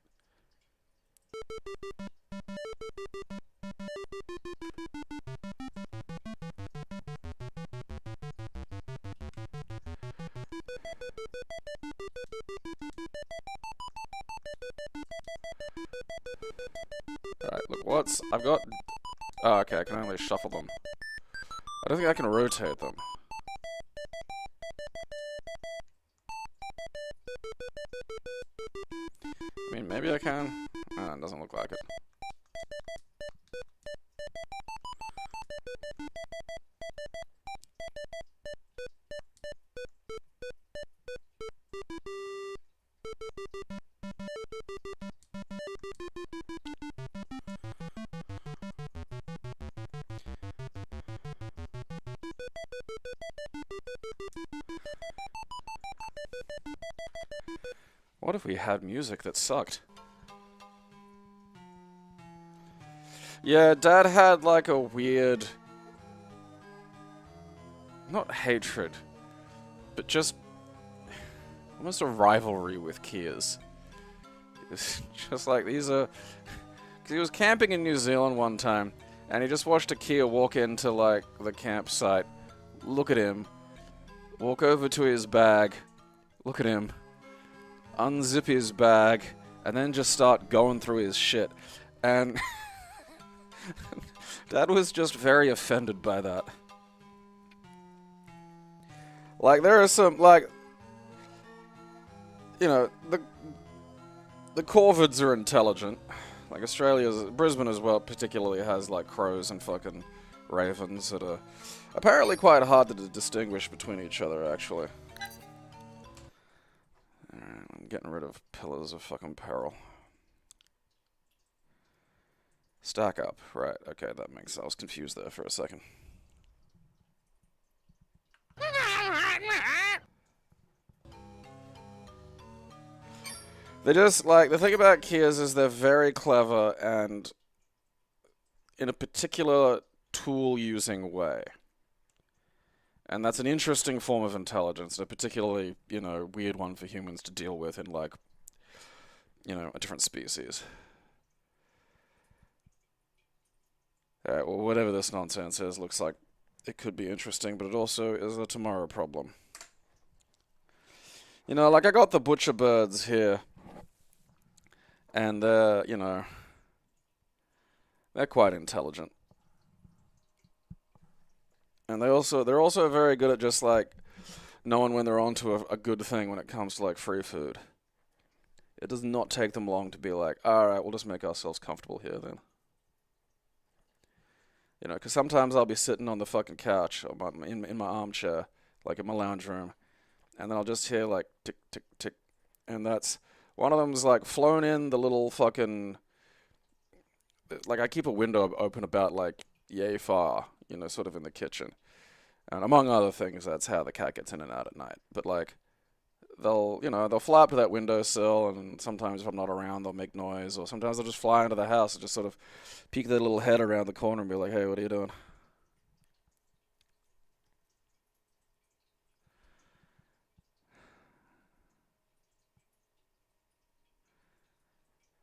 Alright, look, I've got... Oh, okay, I can only shuffle them. I don't think I can rotate them. I mean, maybe I can. Oh, it doesn't look like it. What if we had music that sucked? Yeah, Dad had like a weird... not hatred, but just almost a rivalry with Kias. It's just like, these are... Because he was camping in New Zealand one time, and he just watched a Kia walk into like the campsite, look at him, walk over to his bag, look at him, unzip his bag, and then just start going through his shit. And Dad was just very offended by that. Like, there are some, like, you know, the corvids are intelligent. Like, Brisbane as well particularly has, like, crows and fucking ravens that are apparently quite hard to distinguish between each other, actually. Alright, I'm getting rid of pillars of fucking peril. Stack up. Right, okay, that makes sense. I was confused there for a second. They just, like, the thing about Kias is they're very clever and in a particular tool-using way. And that's an interesting form of intelligence, a particularly, you know, weird one for humans to deal with in, like, you know, a different species. Alright, well, whatever this nonsense is, looks like it could be interesting, but it also is a tomorrow problem. You know, like, I got the butcher birds here, and they're, you know, they're quite intelligent. And they're also very good at just, like, knowing when they're onto a good thing when it comes to, like, free food. It does not take them long to be like, alright, we'll just make ourselves comfortable here then. You know, because sometimes I'll be sitting on the fucking couch, or in my armchair, like in my lounge room, and then I'll just hear, like, tick, tick, tick, and that's... One of them's, like, flown in the little fucking... Like, I keep a window open about, like, yay far, you know, sort of in the kitchen. And among other things, that's how the cat gets in and out at night. But, like, they'll fly up to that windowsill, and sometimes if I'm not around, they'll make noise, or sometimes they'll just fly into the house and just sort of peek their little head around the corner and be like, "Hey, what are you doing?"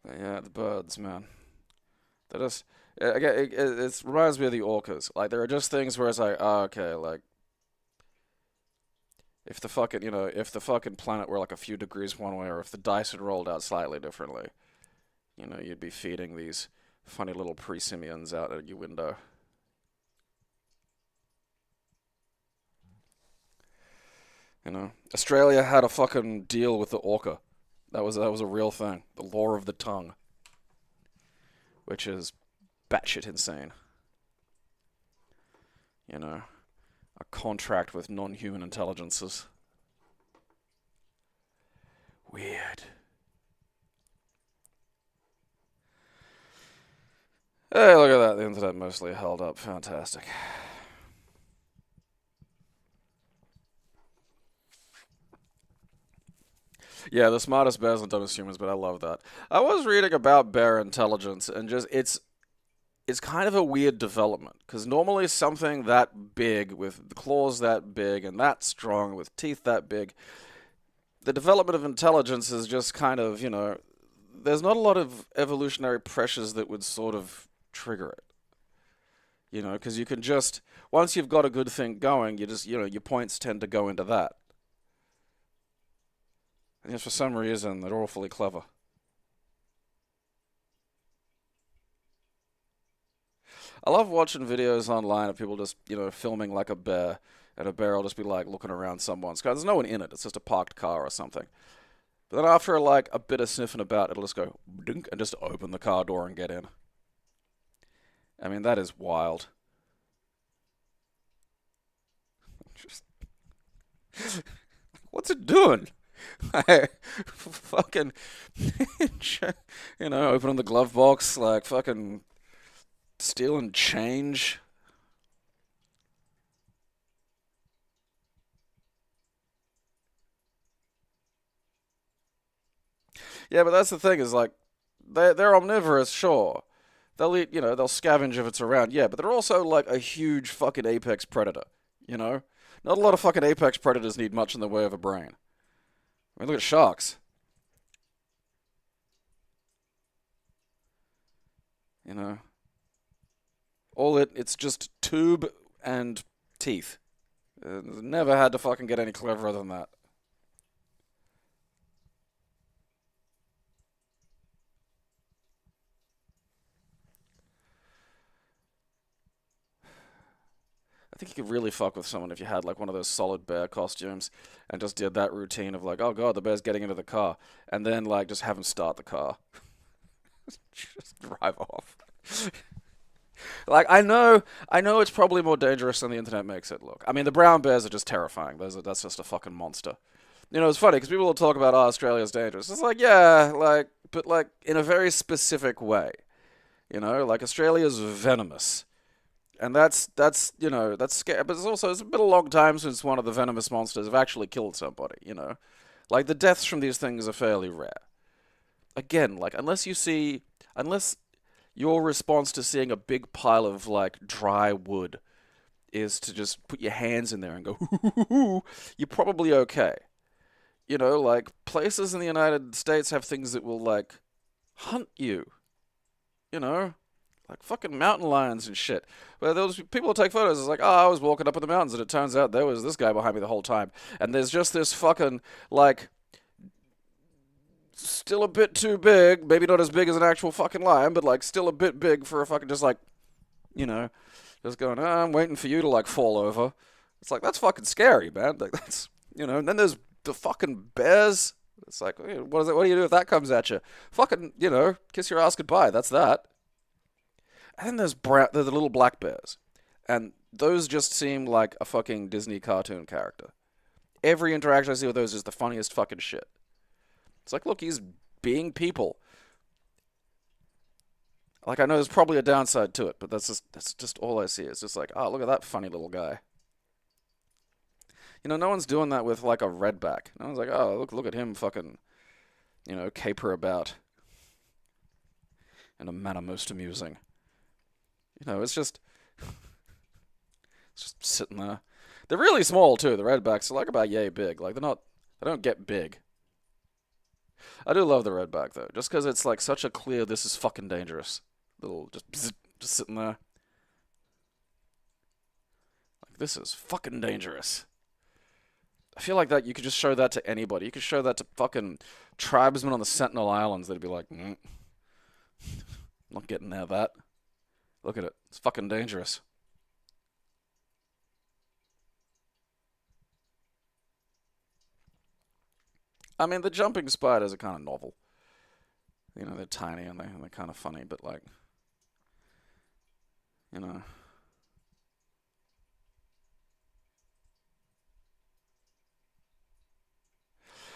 But yeah, the birds, man. They just again, it reminds me of the orcas. Like there are just things where it's like, oh, okay, like if the fucking if the fucking planet were like a few degrees one way, or if the dice had rolled out slightly differently, you'd be feeding these funny little pre-simians out at your window. Australia had a fucking deal with the orca. That was a real thing. The law of the tongue, which is batshit insane. A contract with non-human intelligences. Weird. Hey, look at that. The internet mostly held up. Fantastic. Yeah, the smartest bears and dumbest humans, but I love that. I was reading about bear intelligence, and just it's kind of a weird development, because normally something that big, with the claws that big and that strong, with teeth that big, the development of intelligence is just kind of, there's not a lot of evolutionary pressures that would sort of trigger it. Because you can just, once you've got a good thing going, you just, your points tend to go into that. And for some reason, they're awfully clever. I love watching videos online of people just, filming like a bear, and a bear will just be like looking around someone's car. There's no one in it. It's just a parked car or something. But then after like a bit of sniffing about, it'll just go dink and just open the car door and get in. I mean, that is wild. Just what's it doing? Fucking, opening the glove box, like fucking stealing change. Yeah, but that's the thing, is like, they're omnivorous, sure. They'll eat, they'll scavenge if it's around, yeah, but they're also like a huge fucking apex predator, Not a lot of fucking apex predators need much in the way of a brain. I mean, look at sharks. It's just tube and teeth. Never had to fucking get any cleverer than that. I think you could really fuck with someone if you had like one of those solid bear costumes and just did that routine of like, oh god, the bear's getting into the car, and then like just have him start the car. Just drive off. Like, I know it's probably more dangerous than the internet makes it look. I mean, the brown bears are just terrifying. That's just a fucking monster. It's funny because people will talk about, oh, Australia's dangerous. It's like, yeah, like, but like in a very specific way. Like Australia's venomous. And that's scary. But it's been a long time since one of the venomous monsters have actually killed somebody, Like, the deaths from these things are fairly rare. Again, like, unless your response to seeing a big pile of, like, dry wood is to just put your hands in there and go, hoo, you're probably okay. Like, places in the United States have things that will, like, hunt you. Like fucking mountain lions and shit. Where those people will take photos. It's like, oh, I was walking up in the mountains and it turns out there was this guy behind me the whole time. And there's just this fucking, like, still a bit too big. Maybe not as big as an actual fucking lion, but like still a bit big for a fucking just like, just going, oh, I'm waiting for you to like fall over. It's like, that's fucking scary, man. Like, that's, and then there's the fucking bears. It's like, what do you do if that comes at you? Fucking, kiss your ass goodbye. That's that. And then there's the little black bears. And those just seem like a fucking Disney cartoon character. Every interaction I see with those is the funniest fucking shit. It's like, look, he's being people. Like, I know there's probably a downside to it, but that's just all I see. It's just like, oh, look at that funny little guy. You know, no one's doing that with like a redback. No one's like, oh, look at him fucking, you know, caper about in a manner most amusing. You know, it's just sitting there. They're really small too. The redbacks are like about yay big. Like they don't get big. I do love the redback though, just because it's like such a clear. This is fucking dangerous. Little just sitting there. Like this is fucking dangerous. I feel like that you could just show that to anybody. You could show that to fucking tribesmen on the Sentinel Islands. They'd be like, not getting near that. Look at it. It's fucking dangerous. I mean, the jumping spiders are kind of novel. You know, they're tiny and they're kind of funny, but like, you know.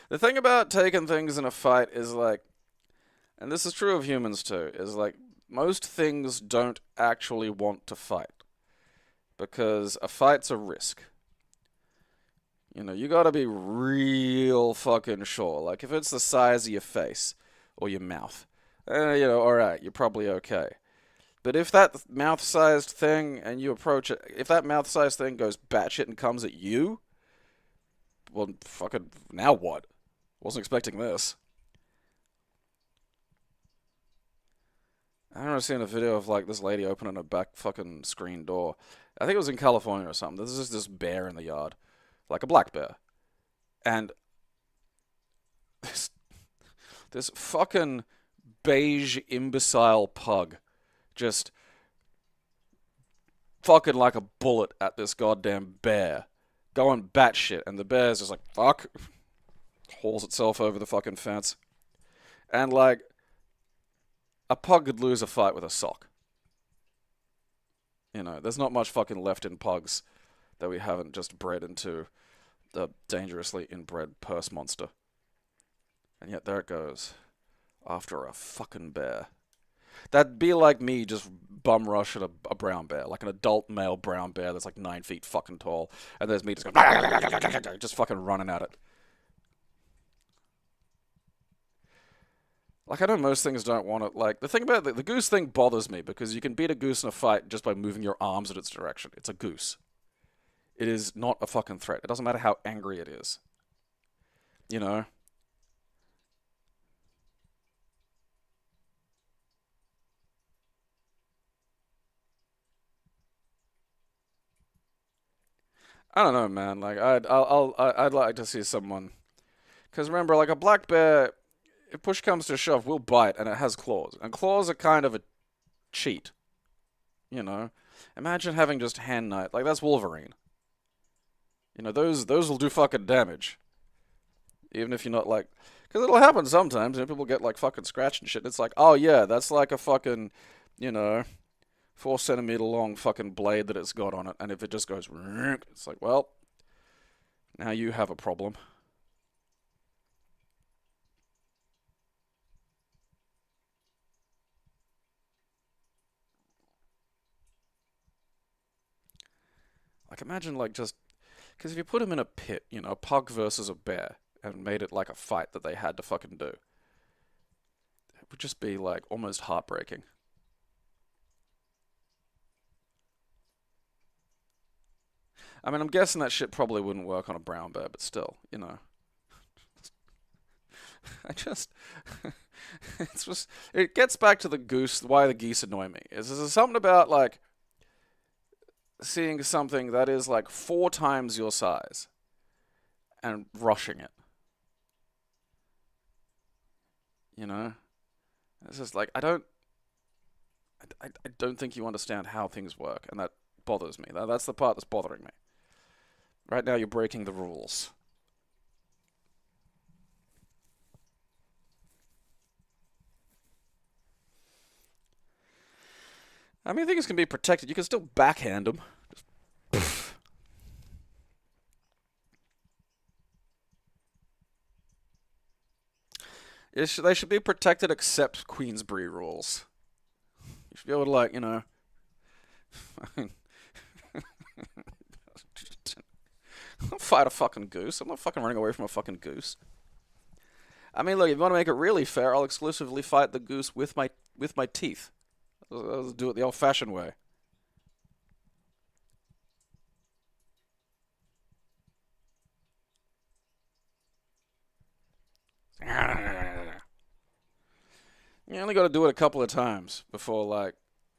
The thing about taking things in a fight is like, and this is true of humans too, is like, most things don't actually want to fight. Because a fight's a risk. You know, you gotta be real fucking sure. Like, if it's the size of your face or your mouth, you know, alright, you're probably okay. But if that mouth-sized thing, and you approach it, if that mouth-sized thing goes batshit and comes at you, well, fucking, now what? Wasn't expecting this. I remember seeing a video of, like, this lady opening a back fucking screen door. I think it was in California or something. There's just this bear in the yard. Like a black bear. And this fucking beige imbecile pug just fucking like a bullet at this goddamn bear. Going batshit. And the bear's just like, fuck. Hauls itself over the fucking fence. And like, a pug could lose a fight with a sock. You know, there's not much fucking left in pugs that we haven't just bred into the dangerously inbred purse monster. And yet there it goes. After a fucking bear. That'd be like me just bum rushing a brown bear. Like an adult male brown bear that's like 9 feet fucking tall. And there's me just going just fucking running at it. Like, I know most things don't want it. Like, the thing about the goose thing bothers me because you can beat a goose in a fight just by moving your arms in its direction. It's a goose. It is not a fucking threat. It doesn't matter how angry it is. You know? I don't know, man. Like, I'd like to see someone. Because remember, like a black bear, if push comes to shove, will bite, and it has claws. And claws are kind of a cheat. You know? Imagine having just hand knife. Like, that's Wolverine. You know, those will do fucking damage. Even if you're not like... Because it'll happen sometimes, you know, people get like fucking scratched and shit. It's like, oh yeah, that's like a fucking, you know, 4 centimeter long fucking blade that it's got on it. And if it just goes... It's like, well, now you have a problem. Like, imagine like just... Because if you put him in a pit, you know, a pug versus a bear, and made it like a fight that they had to fucking do, it would just be like almost heartbreaking. I mean, I'm guessing that shit probably wouldn't work on a brown bear, but still, you know. I just... it's just... It gets back to the goose, why the geese annoy me. Is there something about like... seeing something that is like 4 times your size and rushing it. You know? It's just like, I don't think you understand how things work, and that bothers me. That's the part that's bothering me. Right now you're breaking the rules. I mean, things can be protected. You can still backhand them. They should be protected except Queensbury rules. You should be able to, like, you know... fight a fucking goose. I'm not fucking running away from a fucking goose. I mean, look, if you want to make it really fair, I'll exclusively fight the goose with my teeth. I'll do it the old-fashioned way. You only got to do it a couple of times before, like,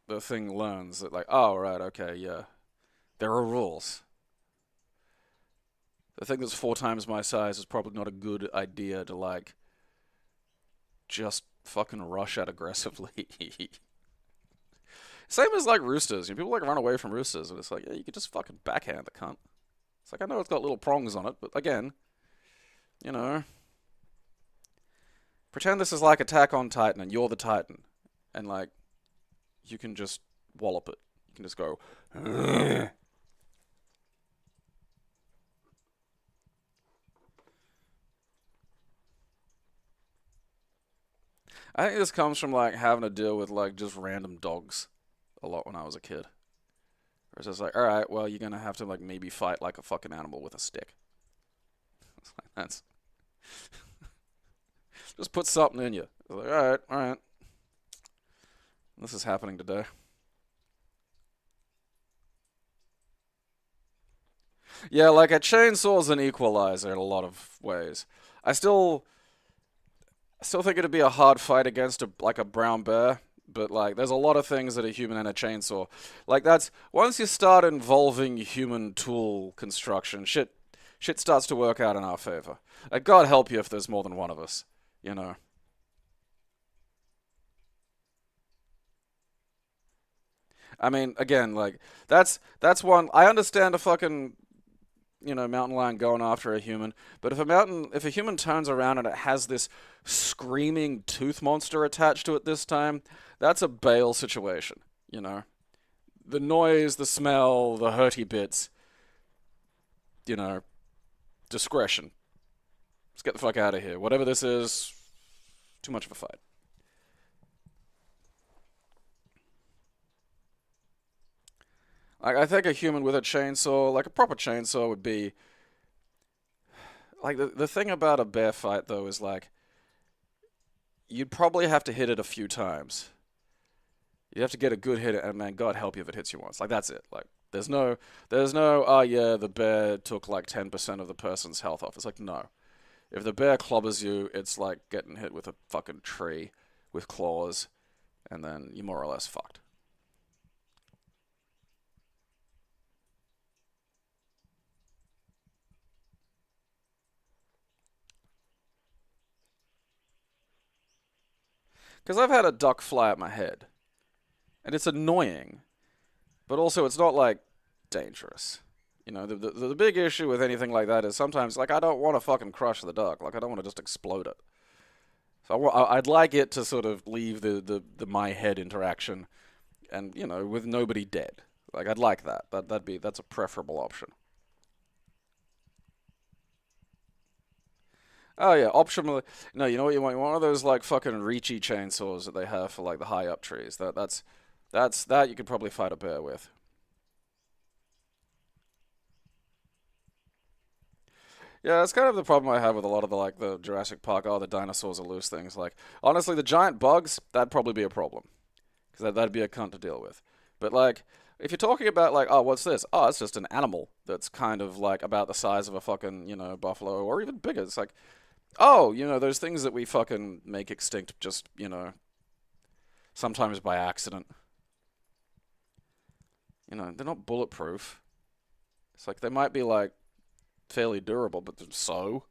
the thing learns that, like, oh, right, okay, yeah. There are rules. The thing that's 4 times my size is probably not a good idea to, like, just fucking rush at aggressively. Same as, like, roosters. You know, people, like, run away from roosters, and it's like, yeah, you could just fucking backhand the cunt. It's like, I know it's got little prongs on it, but, again, you know, pretend this is like Attack on Titan, and you're the Titan, and, like, you can just wallop it. You can just go, ugh. I think this comes from, like, having to deal with, like, just random dogs a lot when I was a kid. Where it's just like, alright, well, you're gonna have to, like, maybe fight like a fucking animal with a stick. It's like, that's... just put something in you. It's like, alright. This is happening today. Yeah, like, a chainsaw's an equalizer in a lot of ways. I still think it'd be a hard fight against a brown bear, but, like, there's a lot of things that are human in a chainsaw. Like, that's, once you start involving human tool construction, shit starts to work out in our favor. Like, God help you if there's more than one of us, you know. I mean, again, like, that's one, I understand a fucking, you know, mountain lion going after a human, but if a human turns around and it has this screaming tooth monster attached to it this time, that's a bail situation, you know. The noise, the smell, the hurty bits, you know, discretion. Let's get the fuck out of here. Whatever this is, too much of a fight. Like, I think a human with a chainsaw, like a proper chainsaw, would be... Like, the thing about a bear fight, though, is, like, you'd probably have to hit it a few times. You have to get a good hit, and man, God help you if it hits you once. Like, that's it. Like, there's no, oh yeah, the bear took, like, 10% of the person's health off. It's like, no. If the bear clobbers you, it's like getting hit with a fucking tree with claws, and then you're more or less fucked. Because I've had a duck fly at my head. And it's annoying. But also, it's not, like, dangerous. You know, the big issue with anything like that is sometimes, like, I don't want to fucking crush the duck. Like, I don't want to just explode it. So I'd like it to sort of leave the my head interaction and, you know, with nobody dead. Like, I'd like that. That's a preferable option. Oh yeah, optional. No, you know what you want? You want one of those like fucking reachy chainsaws that they have for like the high up trees. That you could probably fight a bear with. Yeah, that's kind of the problem I have with a lot of the Jurassic Park. Oh, the dinosaurs are loose things. Like, honestly, the giant bugs, that'd probably be a problem, because that'd be a cunt to deal with. But like, if you're talking about like, oh, what's this? Oh, it's just an animal that's kind of like about the size of a fucking, you know, buffalo or even bigger. It's like, oh, you know, those things that we fucking make extinct just, you know, sometimes by accident. You know, they're not bulletproof. It's like they might be like fairly durable, but so.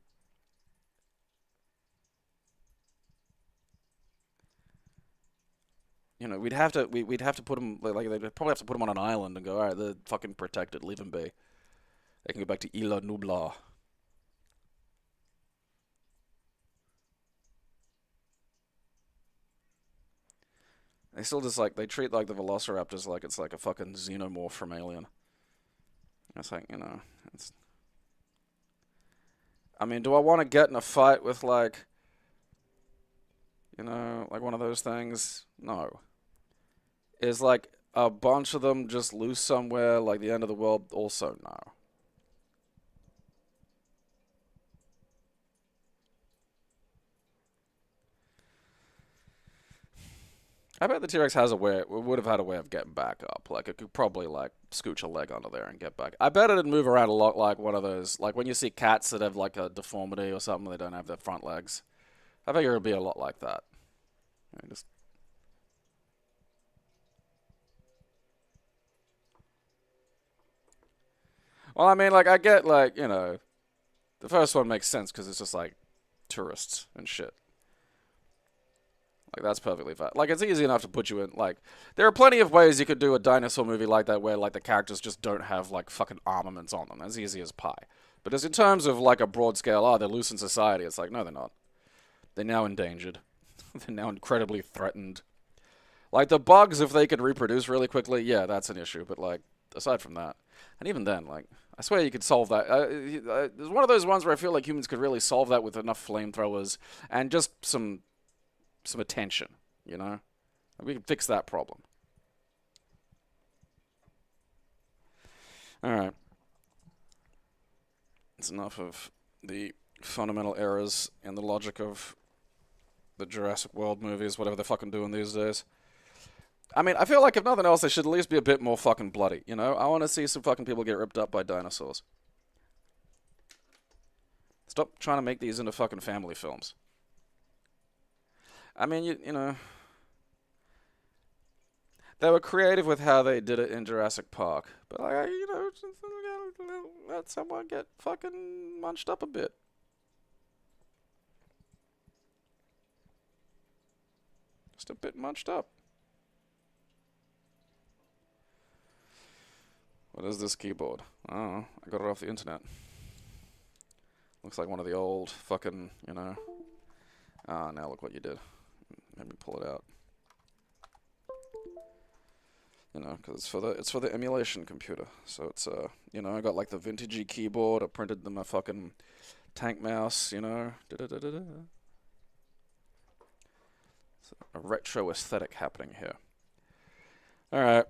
You know, we'd have to put them like they'd probably have to put them on an island and go, all right, they're fucking protected, leave them be. They can go back to Isla Nublar. They still just like they treat like the velociraptors like it's like a fucking xenomorph from Alien. It's like, you know, it's. I mean, do I want to get in a fight with like, you know, like one of those things? No. Is like a bunch of them just loose somewhere like the end of the world? Also no. I bet the T-Rex has a way, would have had a way of getting back up. Like, it could probably, like, scooch a leg under there and get back. I bet it'd move around a lot like one of those, like when you see cats that have, like, a deformity or something, they don't have their front legs. I figure it'd be a lot like that. Just... Well, I mean, like, I get, like, you know, the first one makes sense because it's just, like, tourists and shit. Like, that's perfectly fine. Like, it's easy enough to put you in, like, there are plenty of ways you could do a dinosaur movie like that where, like, the characters just don't have, like, fucking armaments on them. That's easy as pie. But as in terms of, like, a broad scale, oh, they're loose in society, it's like, no, they're not. They're now endangered. They're now incredibly threatened. Like, the bugs, if they could reproduce really quickly, yeah, that's an issue. But, like, aside from that, and even then, like, I swear you could solve that. There's one of those ones where I feel like humans could really solve that with enough flamethrowers and just some attention, you know? We can fix that problem. Alright. It's enough of the fundamental errors in the logic of the Jurassic World movies, whatever they're fucking doing these days. I mean, I feel like if nothing else, they should at least be a bit more fucking bloody, you know? I want to see some fucking people get ripped up by dinosaurs. Stop trying to make these into fucking family films. I mean, you know, they were creative with how they did it in Jurassic Park, but like, you know, let someone get fucking munched up a bit. Just a bit munched up. What is this keyboard? Oh, I got it off the internet. Looks like one of the old fucking, you know. Ah, now look what you did. Let me pull it out. You know, because it's for the emulation computer. So it's you know, I got like the vintagey keyboard. I printed them a fucking tank mouse. You know, it's a retro aesthetic happening here. All right.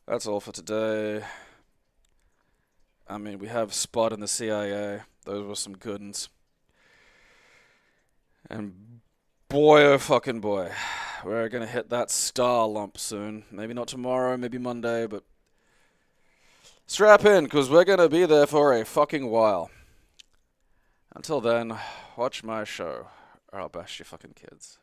That's all for today. I mean, we have Spot in the CIA. Those were some good ones. And boy, oh fucking boy, we're gonna hit that star lump soon. Maybe not tomorrow, maybe Monday, but strap in, because we're gonna be there for a fucking while. Until then, watch my show, or I'll bash your fucking kids.